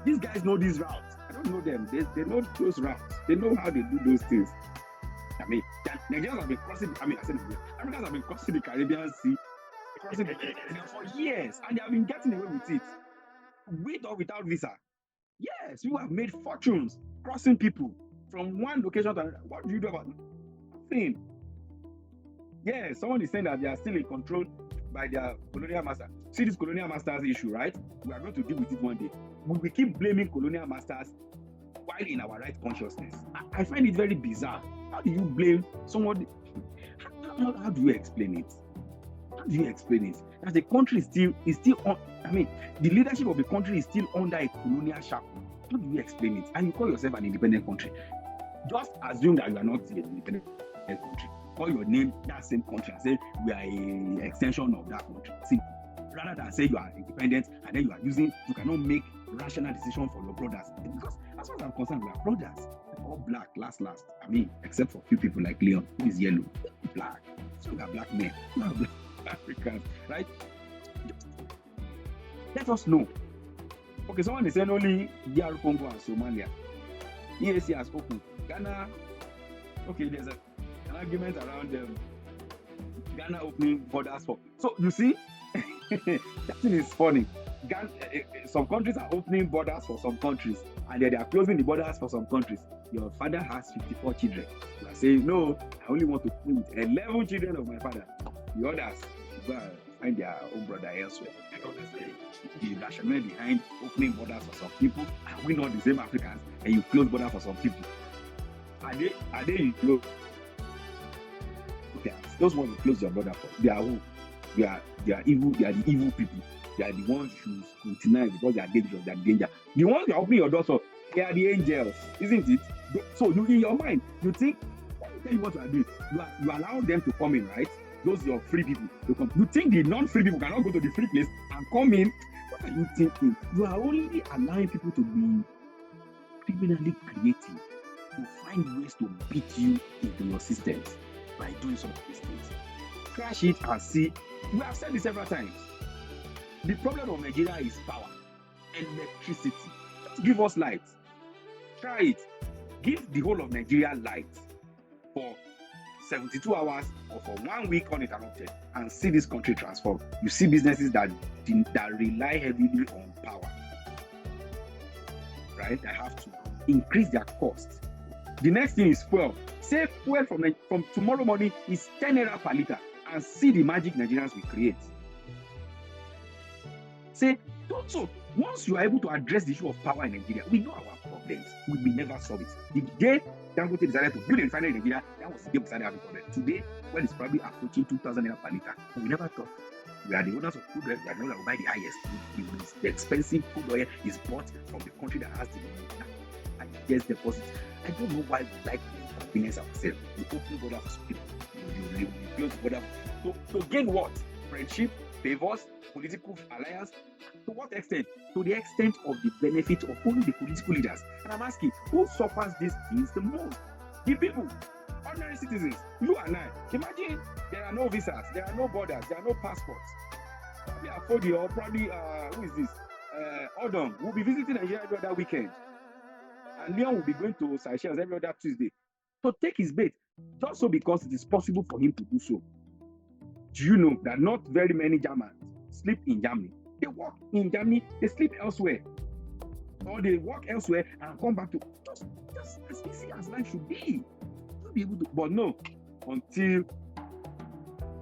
These guys know these routes. I don't know them. They know those routes. They know how they do those things. I mean, Nigerians have been crossing, Africans have been crossing the Caribbean Sea, crossing the for years, and they have been getting away with it. With or without visa. Yes, you have made fortunes crossing people from one location to another. What do you do about it? Nothing. Yes, someone is saying that they are still in control by their colonial master. See this colonial masters issue, right? We are going to deal with it one day. We keep blaming colonial masters while in our right consciousness. I find it very bizarre. How do you blame somebody? How do you explain it? How do you explain it? That the country is still on. I mean, the leadership of the country is still under a colonial shackle. How do you explain it? And you call yourself an independent country. Just assume that you are not an independent country. Call your name that same country and say we are an extension of that country. Simple. Rather than say you are independent and then you cannot make rational decision for your brothers. Because as far as I'm concerned, we are brothers. All black, last. I mean, except for a few people like Leon, who is yellow, black. So we are black men, we are black Africans, right? Let us know. Okay, someone is saying only DR Congo and Somalia. EAC has opened. Ghana, okay, there's an argument around Ghana opening borders for. So you see, that thing is funny. Some countries are opening borders for some countries, and then they are closing the borders for some countries. Your father has 54 children. You are saying, no, I only want to play with 11 children of my father. The others go and find their own brother elsewhere. The rationale behind opening borders for some people, and we not the same Africans, and you close borders for some people. Are they you close? Okay, those ones you close your border for, they are who? They are evil. They are the evil people. They are the ones you scrutinize because they are dangerous. They are danger. The ones you are opening your doors for, they are the angels, isn't it? So you in your mind, you think, let me tell you what you are doing. You allow them to come in, right? Those your free people. You think the non-free people cannot go to the free place and come in? What are you thinking? You are only allowing people to be criminally creative, to find ways to beat you into your systems. by doing some of these things. Crash it and see. We have said this several times. The problem of Nigeria is power, electricity. Just give us light. Try it. Give the whole of Nigeria light for 72 hours or for 1 week uninterrupted and see this country transform. You see businesses that rely heavily on power, right? They have to increase their costs. The next thing is fuel. Say fuel from tomorrow morning is 10 naira per liter and see the magic Nigerians will create. Say, so once you are able to address the issue of power in Nigeria, we know our problems. We will never solve it. The day Dangote decided to build a refinery in Nigeria, that was the day we started having problems. Today, well, it's probably approaching 2,000 naira per liter. We never thought we are the owners of crude oil. We are the ones that will buy the highest. The expensive crude oil is bought from the country that has the highest deposits. I don't know why we like to inconvenience ourselves. We open border for people. We close border to gain what? Friendship, favors, political alliance. To what extent? To the extent of the benefit of only the political leaders. And I'm asking, who suffers these things the most? The people, ordinary citizens, you and I. Imagine there are no visas, there are no borders, there are no passports. Probably Afodi or probably, who is this? Odom will be visiting Nigeria every other weekend. And Leon will be going to Seychelles every other Tuesday. So take his bait, just so because it is possible for him to do so. Do you know that not very many Germans sleep in Germany? They work in Germany, they sleep elsewhere. Or they work elsewhere and come back to just as easy as life should be. You'll be able to, but no, until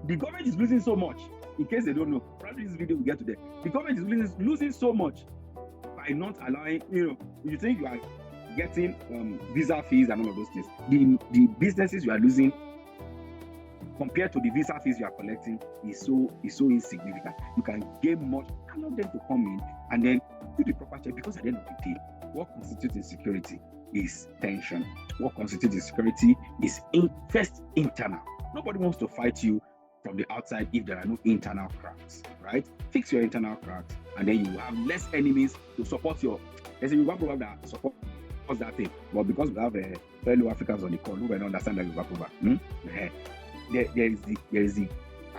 the government is losing so much, in case they don't know, probably this video will get to them. The government is losing so much by not allowing, you think you are getting visa fees and all of those things. The businesses you are losing compared to the visa fees you are collecting is so insignificant. You can gain much, allow them to come in and then do the proper check, because at the end of the day, what constitutes insecurity is tension. What constitutes insecurity is first internal. Nobody wants to fight you from the outside if there are no internal cracks, right? Fix your internal cracks and then you will have less enemies to support your. There's a program that supports that thing, but because we have fellow Africans on the call who will not understand that Yoruba program, there is the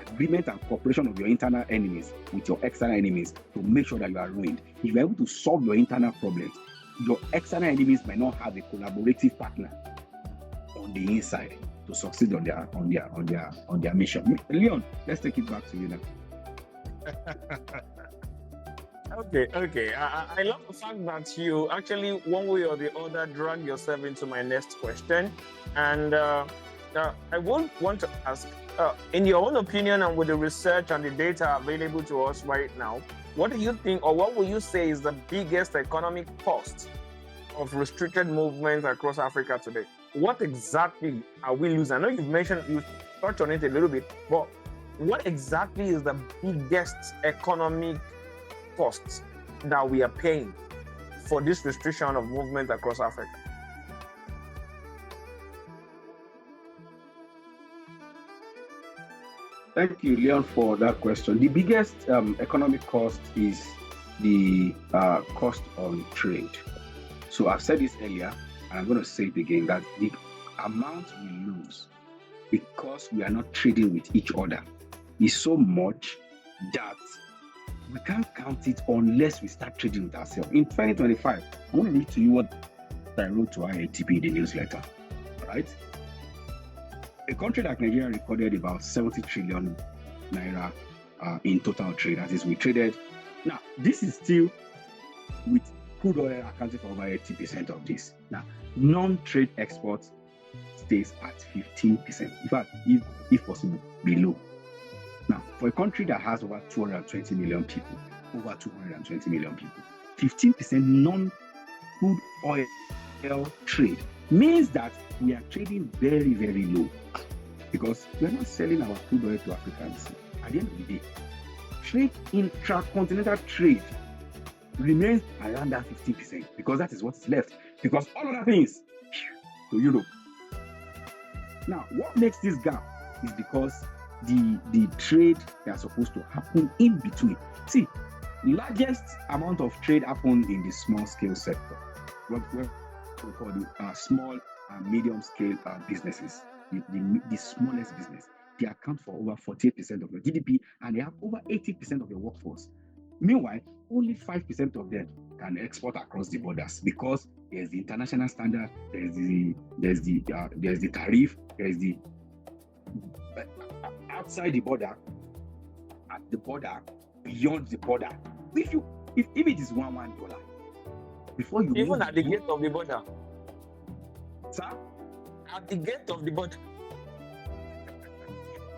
agreement and cooperation of your internal enemies with your external enemies to make sure that you are ruined. If you are able to solve your internal problems, your external enemies might not have a collaborative partner on the inside to succeed on their mission. Leon, let's take it back to you now. Okay. I love the fact that you actually, one way or the other, drag yourself into my next question. And I would want to ask, in your own opinion and with the research and the data available to us right now, what do you think, or what would you say is the biggest economic cost of restricted movement across Africa today? What exactly are we losing? I know you touched on it a little bit, but what exactly is the biggest economic costs that we are paying for this restriction of movement across Africa? Thank you, Leon, for that question. The biggest economic cost is the cost on trade. So I've said this earlier, and I'm going to say it again, that the amount we lose because we are not trading with each other is so much that we can't count it unless we start trading with ourselves. In 2025, I want to read to you what I wrote to IATP in the newsletter, right? A country like Nigeria recorded about 70 trillion naira in total trade. That is, we traded. Now, this is still with crude oil accounting for over 80% of this. Now, non-trade exports stays at 15%. In fact, if possible, below. Now, for a country that has over 220 million people, 15% non-crude oil trade means that we are trading very, very low, because we are not selling our crude oil to Africans. At the end of the day, trade, intra-continental trade, remains around that 15%, because that is what's left, because all other things to Europe. Now, what makes this gap is because the trade that is supposed to happen in between. See, largest amount of trade happened in the small scale sector, what we call the small and medium scale businesses. the smallest business. They account for over 48% of your GDP, and they have over 80% of your workforce. Meanwhile, only 5% of them can export across the borders because there's the international standard, there's the tariff, there's the outside the border, at the border, beyond the border. If it is $1 before you even at the gate of the border, sir, at the gate of the border.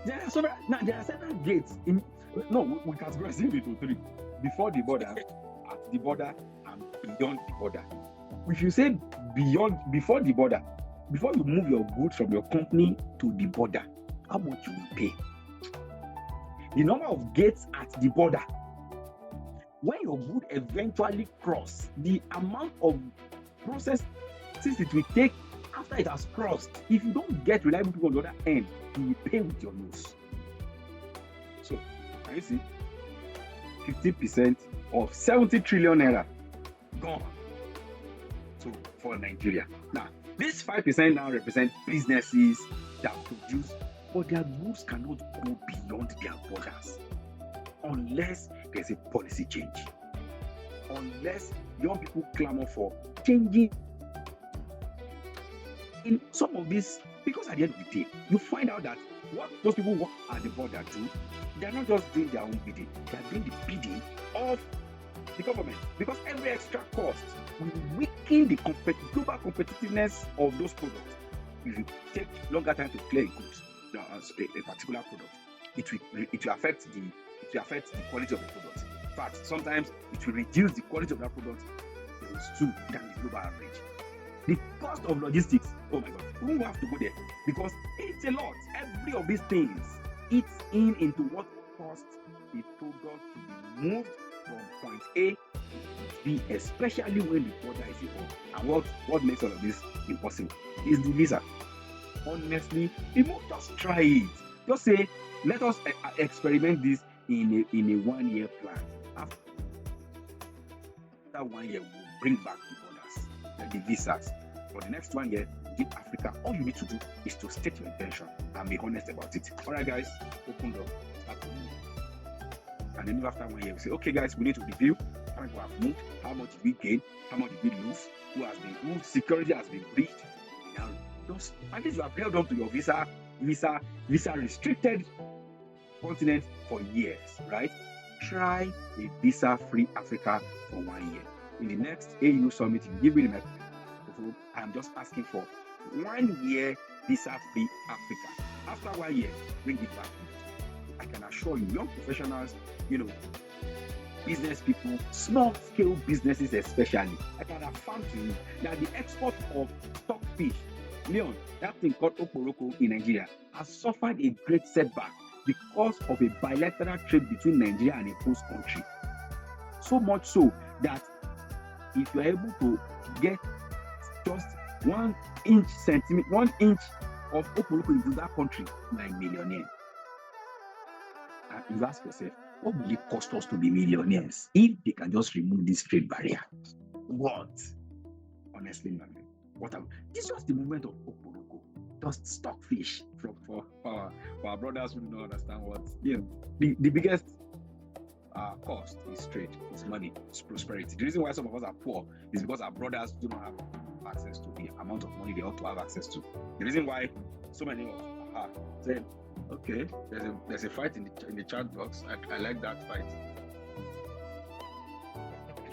There are several gates. We categorize it into 3: before the border, at the border, and beyond the border. If you say before the border, before you move your goods from your company to the border, how much you will pay? The number of gates at the border. When your good eventually cross, the amount of processes it will take after it has crossed. If you don't get reliable people on the other end, you will pay with your nose. So, can you see? 50% of 70 trillion naira gone. So, for Nigeria. Now, this 5% now represent businesses that produce, but their goods cannot go beyond their borders unless there's a policy change. Unless young people clamor for changing in some of this, because at the end of the day, you find out that what those people work at the border do, they're not just doing their own bidding, they're doing the bidding of the government. Because every extra cost will weaken the global competitiveness of those products. If you take longer time to clear goods, a particular product, it will affect the quality of the product. In fact, sometimes it will reduce the quality of that product than the global average. The cost of logistics, oh my God, we won't have to go there because it's a lot. Every of these things eats into what costs a product to be moved from point A to B, especially when the border is involved. And what makes all of this impossible is the visa. Honestly, people just try it. Just say, let us experiment this in a 1-year plan. After 1 year, we'll bring back the visas. For the next 1 year, in Africa, all you need to do is to state your intention and be honest about it. All right, guys, open door, start to move. And then after 1 year, we say, okay, guys, we need to review how much we have moved, how much did we gain, how much did we lose, whose security has been breached. Now, at least you have held on to your visa restricted continent for years, right? Try a visa-free Africa for 1 year. In the next AU summit, you give me the message. I'm just asking for 1 year visa-free Africa. After 1 year, bring it back. I can assure you, young professionals, business people, small-scale businesses especially, I can affirm to you that the export of stockfish, Leon, that thing called Oporoko in Nigeria, has suffered a great setback because of a bilateral trade between Nigeria and a host country. So much so that if you're able to get just 1 inch of Oporoko into that country, you're a millionaire. And you ask yourself, what will it cost us to be millionaires if they can just remove this trade barrier? What? Honestly, man. This was the movement of Oporoko. Just stockfish for our brothers who do not understand what the biggest cost is trade, it's money, it's prosperity. The reason why some of us are poor is because our brothers do not have access to the amount of money they ought to have access to. The reason why so many of us are saying, okay, there's a fight in the chat box. I like that fight.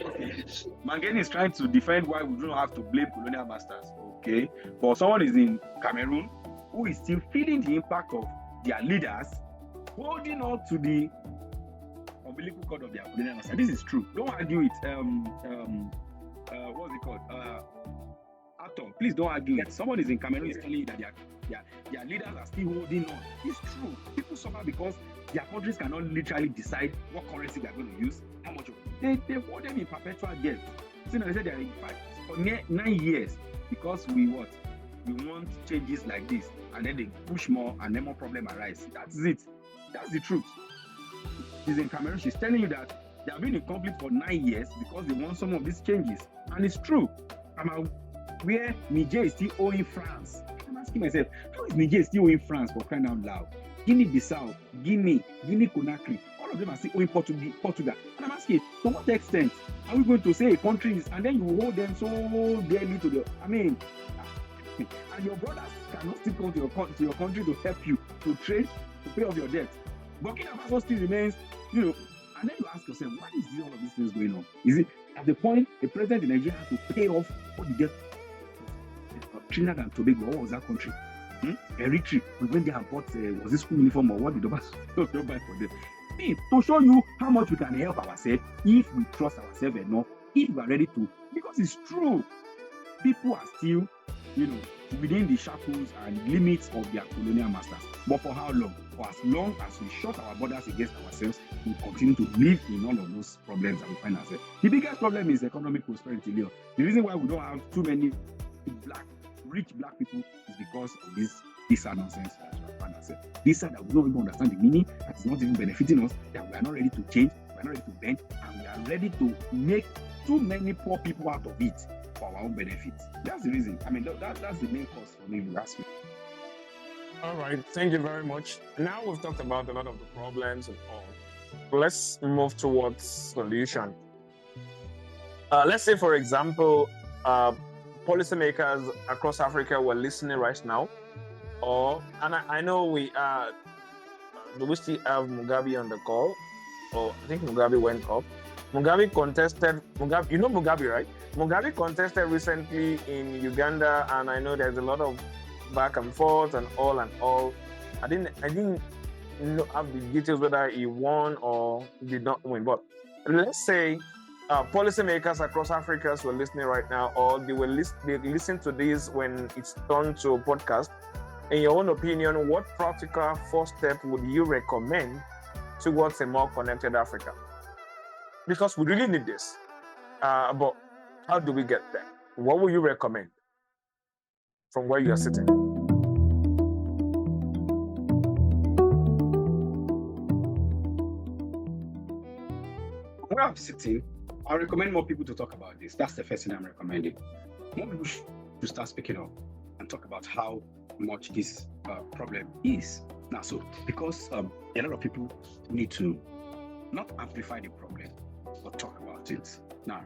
Okay. Mangeni is trying to defend why we don't have to blame colonial masters. Okay, but someone is in Cameroon who is still feeling the impact of their leaders holding on to the umbilical cord of their colonial master. This is true. Don't argue it. What's it called? Atom. Please don't argue it. Someone is in Cameroon is telling you that their leaders are still holding on. It's true. People suffer because their countries cannot literally decide what currency they're going to use, how much of it. They hold them in perpetual debt. So they said they're in fact for 9 years because we want changes like this, and then they push more, and then more problem arise. That's it. That's the truth. She's in Cameroon. She's telling you that they have been in conflict for 9 years because they want some of these changes, and it's true. Where Niger is still owing France. I'm asking myself, how is Niger still owing France for crying out loud? Guinea-Bissau, Guinea Conakry, all of them are still owing Portugal. And I'm asking, to what extent are we going to say a country is, and then you hold them so dearly to the, and your brothers cannot still come to your country to help you, to trade, to pay off your debt. Burkina Faso still remains, and then you ask yourself, why is all of these things going on? Is it at the point the president in Nigeria had to pay off all the debt of Trinidad and Tobago? What was that country? Eritrea. We went there and bought, was this school uniform or what did buy for them? To show you how much we can help ourselves if we trust ourselves enough, if we are ready to, because it's true. People are still, within the shackles and limits of their colonial masters. But for how long? For as long as we shut our borders against ourselves, we continue to live in all of those problems that we find ourselves. The biggest problem is economic prosperity, Leo. The reason why we don't have too many rich black people is because of this nonsense that we find ourselves. This that we don't even understand the meaning, that is not even benefiting us, that we are not ready to change, we are not ready to bend, and we are ready to make too many poor people out of it for our own benefit. That's the reason. That's the main cause for me, if you ask me. All right, thank you very much. Now we've talked about a lot of the problems and all. Let's move towards solution. Let's say, for example, policymakers across Africa were listening right now, and I know we still have Mugabe on the call, or I think Mugabe went up. Mugabe contested. You know Mugabe, right? Mugabe contested recently in Uganda, and I know there's a lot of back and forth and all. I didn't have the details whether he won or did not win. But let's say policymakers across Africa were listening right now, or they listen to this when it's done to a podcast. In your own opinion, what practical first step would you recommend towards a more connected Africa? Because we really need this. But how do we get there? What would you recommend from where you're sitting? Where I'm sitting, I recommend more people to talk about this. That's the first thing I'm recommending. More people should start speaking up and talk about how much this problem is. Now, because a lot of people need to not amplify the problem, but talk about it. Now,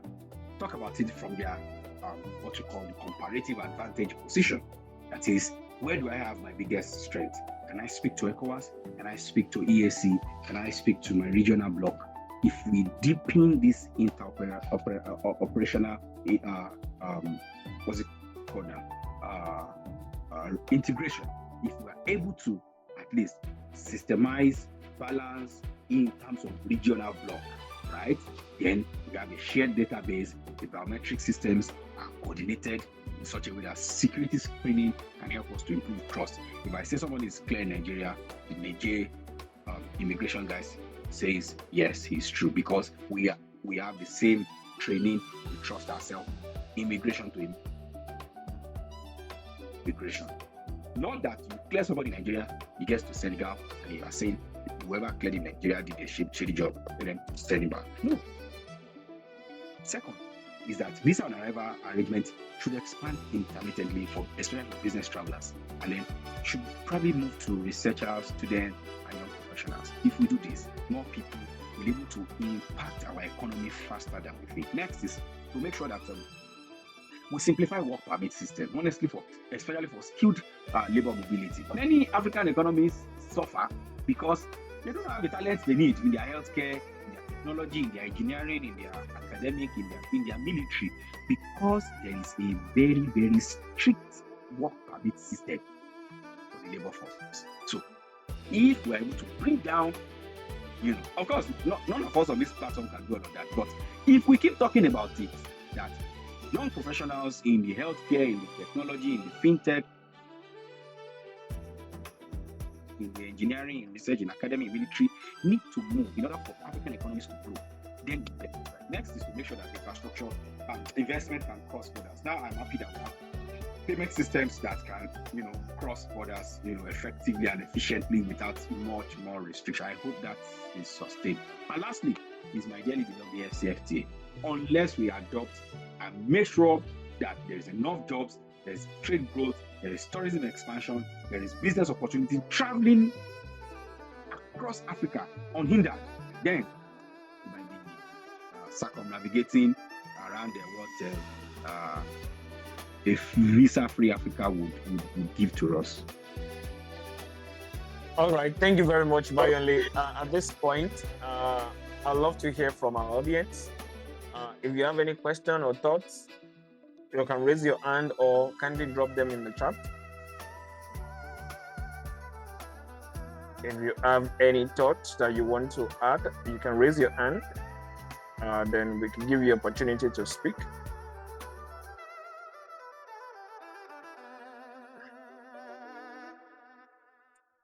talk about it from their what you call the comparative advantage position. That is, where do I have my biggest strength? Can I speak to ECOWAS? Can I speak to EAC? Can I speak to my regional bloc? If we deepen this operational what's it called now? Integration, if we are able to at least systemize, balance in terms of regional bloc, right? Then we have a shared database. The biometric systems are coordinated in such a way that security screening can help us to improve trust. If I say someone is clear in Nigeria, the Niger immigration guys says yes, he's true, because we have the same training. We trust ourselves. Immigration to immigration. Not that you clear somebody in Nigeria, he gets to Senegal, and you are saying whoever cleared in Nigeria did a shady job, and then send him back. No. Second is that visa on arrival arrangement should expand intermittently especially for business travelers, and then should probably move to researchers, students, and young professionals. If we do this, more people will be able to impact our economy faster than we think. Next is to make sure that we simplify work permit system, honestly, especially for skilled labor mobility. Many African economies suffer because they don't have the talents they need in their healthcare, in their technology, in their engineering, in their academic, in their military, because there is a very, very strict work permit system for the labor force. So if we're able to bring down, of course, none of us on this platform can do all of that, but if we keep talking about it, that young professionals in the healthcare, in the technology, in the fintech, in the engineering, in research, in academic, military, need to move in order for African economies to grow. Then next is to make sure that infrastructure and investment can cross borders. Now I'm happy that we have payment systems that can, cross borders, effectively and efficiently without much more restriction. I hope that is sustained. And lastly, is my dearly beloved FCFTA. Unless we adopt and make sure that there's enough jobs, there's trade growth, there is tourism expansion, there is business opportunity, traveling across Africa unhindered. Then you might be circumnavigating around what a visa-free Africa would give to us. All right, thank you very much, Bayonle. At this point, I'd love to hear from our audience. If you have any question or thoughts, you can raise your hand or kindly drop them in the chat. If you have any thoughts that you want to add, you can raise your hand. Then we can give you opportunity to speak.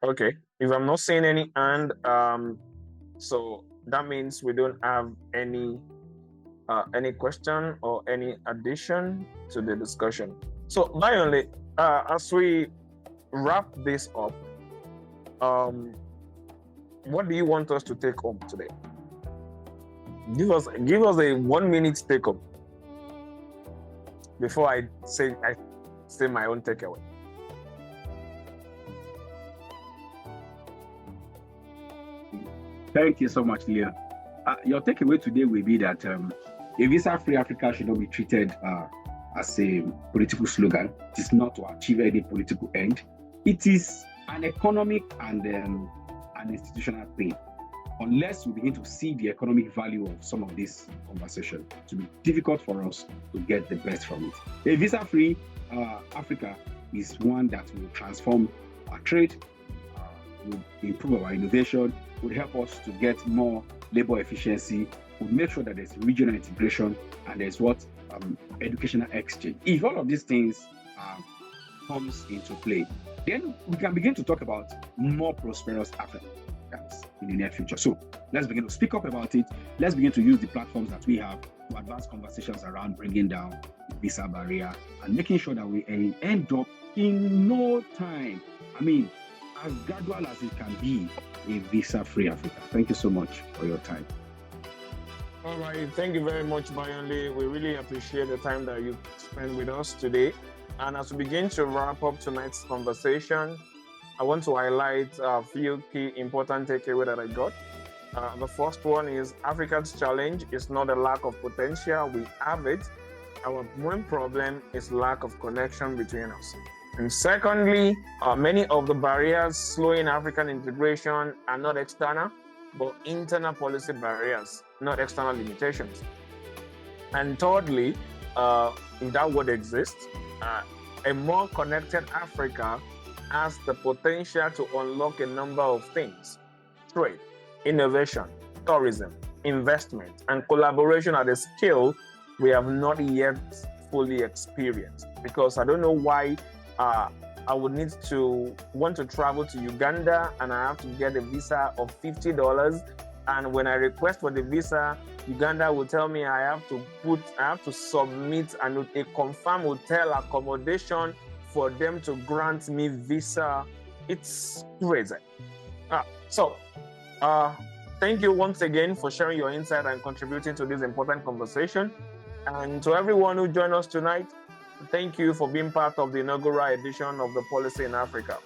Okay, if I'm not seeing any hand, so that means we don't have any question or any addition to the discussion. So Bayonle, as we wrap this up, what do you want us to take home today? Give us a 1 minute take home before I say my own takeaway. Thank you so much, Leon. Your takeaway today will be that a visa-free Africa should not be treated as a political slogan. It is not to achieve any political end. It is an economic and an institutional thing. Unless we begin to see the economic value of some of this conversation, it will be difficult for us to get the best from it. A visa-free Africa is one that will transform our trade, will improve our innovation, would help us to get more labor efficiency, would make sure that there's regional integration and there's educational exchange. If all of these things comes into play, then we can begin to talk about more prosperous Africans in the near future. So let's begin to speak up about it. Let's begin to use the platforms that we have to advance conversations around bringing down the visa barrier and making sure that we end up in no time. I mean, as gradual as it can be, a visa-free Africa. Thank you so much for your time. All right, thank you very much, Bayonle. We really appreciate the time that you spent with us today. And as we begin to wrap up tonight's conversation, I want to highlight a few key important takeaways that I got. The first one is Africa's challenge is not a lack of potential. We have it. Our main problem is lack of connection between us. And secondly, many of the barriers slowing African integration are not external, but internal policy barriers, not external limitations. And thirdly, if that would exist, a more connected Africa has the potential to unlock a number of things: trade, innovation, tourism, investment, and collaboration at a scale we have not yet fully experienced. Because I don't know why I would need to want to travel to Uganda and I have to get a visa of $50. And when I request for the visa, Uganda will tell me I have to submit a confirmed hotel accommodation for them to grant me visa. It's crazy. Thank you once again for sharing your insight and contributing to this important conversation. And to everyone who joined us tonight, thank you for being part of the inaugural edition of the Policy in Africa.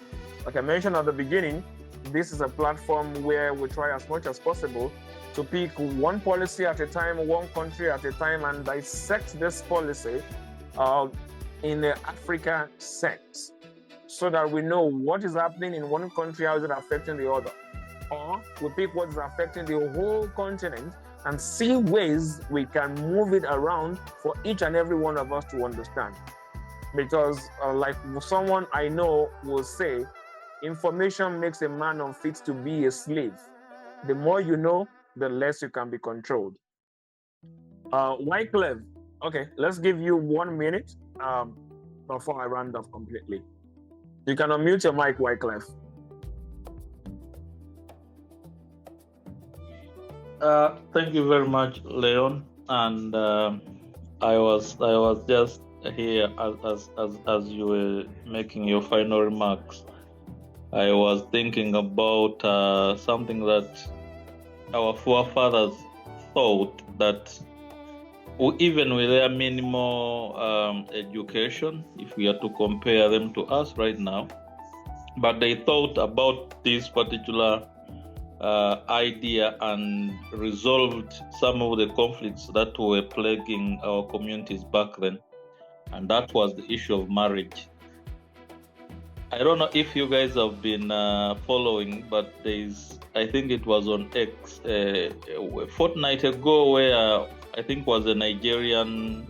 Like I mentioned at the beginning, this is a platform where we try as much as possible to pick one policy at a time, one country at a time, and dissect this policy in the African sense, so that we know what is happening in one country, how is it affecting the other. Or we pick what is affecting the whole continent and see ways we can move it around for each and every one of us to understand. Because like someone I know will say, information makes a man unfit to be a slave. The more you know, the less you can be controlled. Wyclef, okay, let's give you 1 minute before I round off completely. You can unmute your mic, Wyclef. Thank you very much, Leon. And I was just here as you were making your final remarks. I was thinking about something that our forefathers thought, that even with their minimal education, if we are to compare them to us right now, but they thought about this particular idea and resolved some of the conflicts that were plaguing our communities back then, and that was the issue of marriage. I don't know if you guys have been following, but I think it was on X a fortnight ago, where I think was a Nigerian,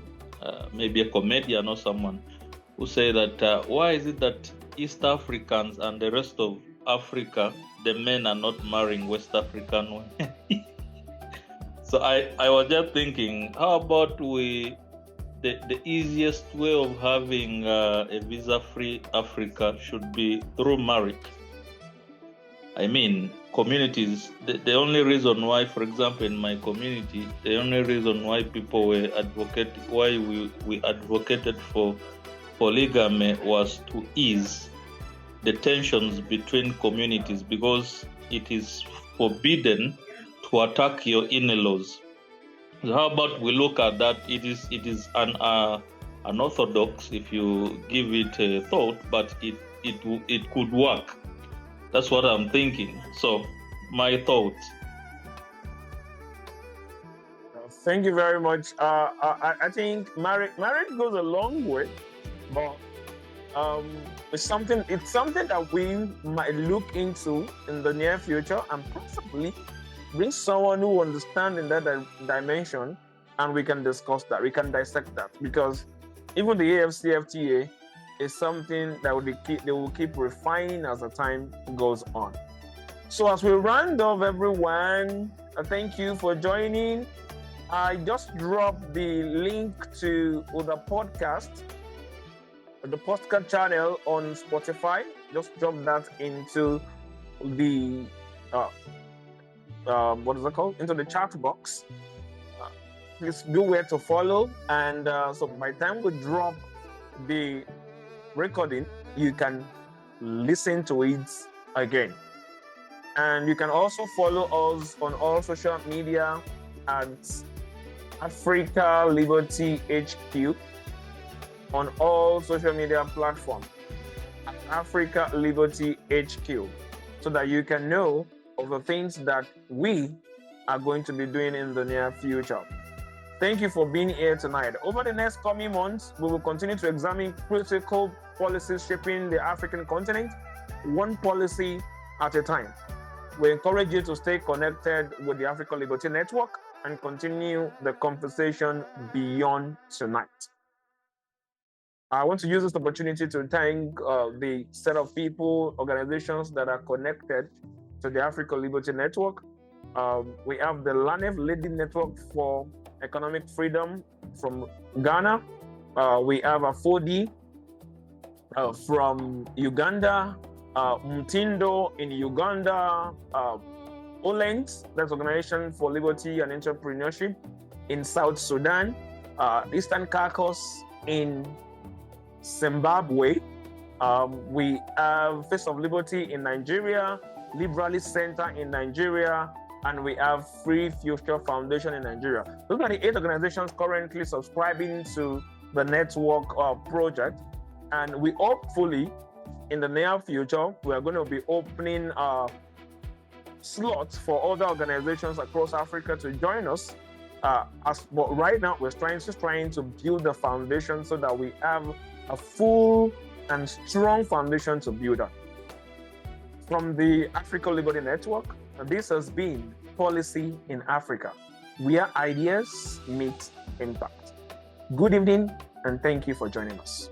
maybe a comedian or someone, who said that why is it that East Africans and the rest of Africa, the men are not marrying West African women? So I was just thinking, how about the easiest way of having a visa-free Africa should be through marriage. I mean, communities, the only reason why, for example, in my community, the only reason why people were why we advocated for polygamy was to ease the tensions between communities, because it is forbidden to attack your in-laws. So how about we look at that? It is unorthodox if you give it a thought, but it could work. That's what I'm thinking. So my thoughts. Thank you very much. I think marriage goes a long way, but it's something that we might look into in the near future, and possibly bring someone who understands in that dimension, and we can discuss that. We can dissect that, because even the AFCFTA is something that they will keep refining as the time goes on. So as we round off, everyone, thank you for joining. I just dropped the link to the podcast channel on Spotify. Just drop that into the what is it called? Into the chat box. Please do where to follow, and so by the time we drop the recording, you can listen to it again. And you can also follow us on all social media at Africa Liberty HQ on all social media platforms. Africa Liberty HQ, so that you can know of the things that we are going to be doing in the near future. Thank you for being here tonight. Over the next coming months, we will continue to examine critical policies shaping the African continent, one policy at a time. We encourage you to stay connected with the Africa Liberty Network and continue the conversation beyond tonight. I want to use this opportunity to thank the set of people, organizations that are connected to the Africa Liberty Network. We have the LANEF Lady Network for Economic Freedom from Ghana. We have Afodi from Uganda, Mtindo in Uganda, OLENT, that's Organization for Liberty and Entrepreneurship in South Sudan, Eastern Caucasus in Zimbabwe. We have Face of Liberty in Nigeria, Liberalist Center in Nigeria, and we have Free Future Foundation in Nigeria. Those are the 8 organizations currently subscribing to the network project. And we hopefully, in the near future, we are going to be opening slots for other organizations across Africa to join us. But right now, we're trying to build the foundation so that we have a full and strong foundation to build on. From the Africa Liberty Network, this has been Policy in Africa, where ideas meet impact. Good evening, and thank you for joining us.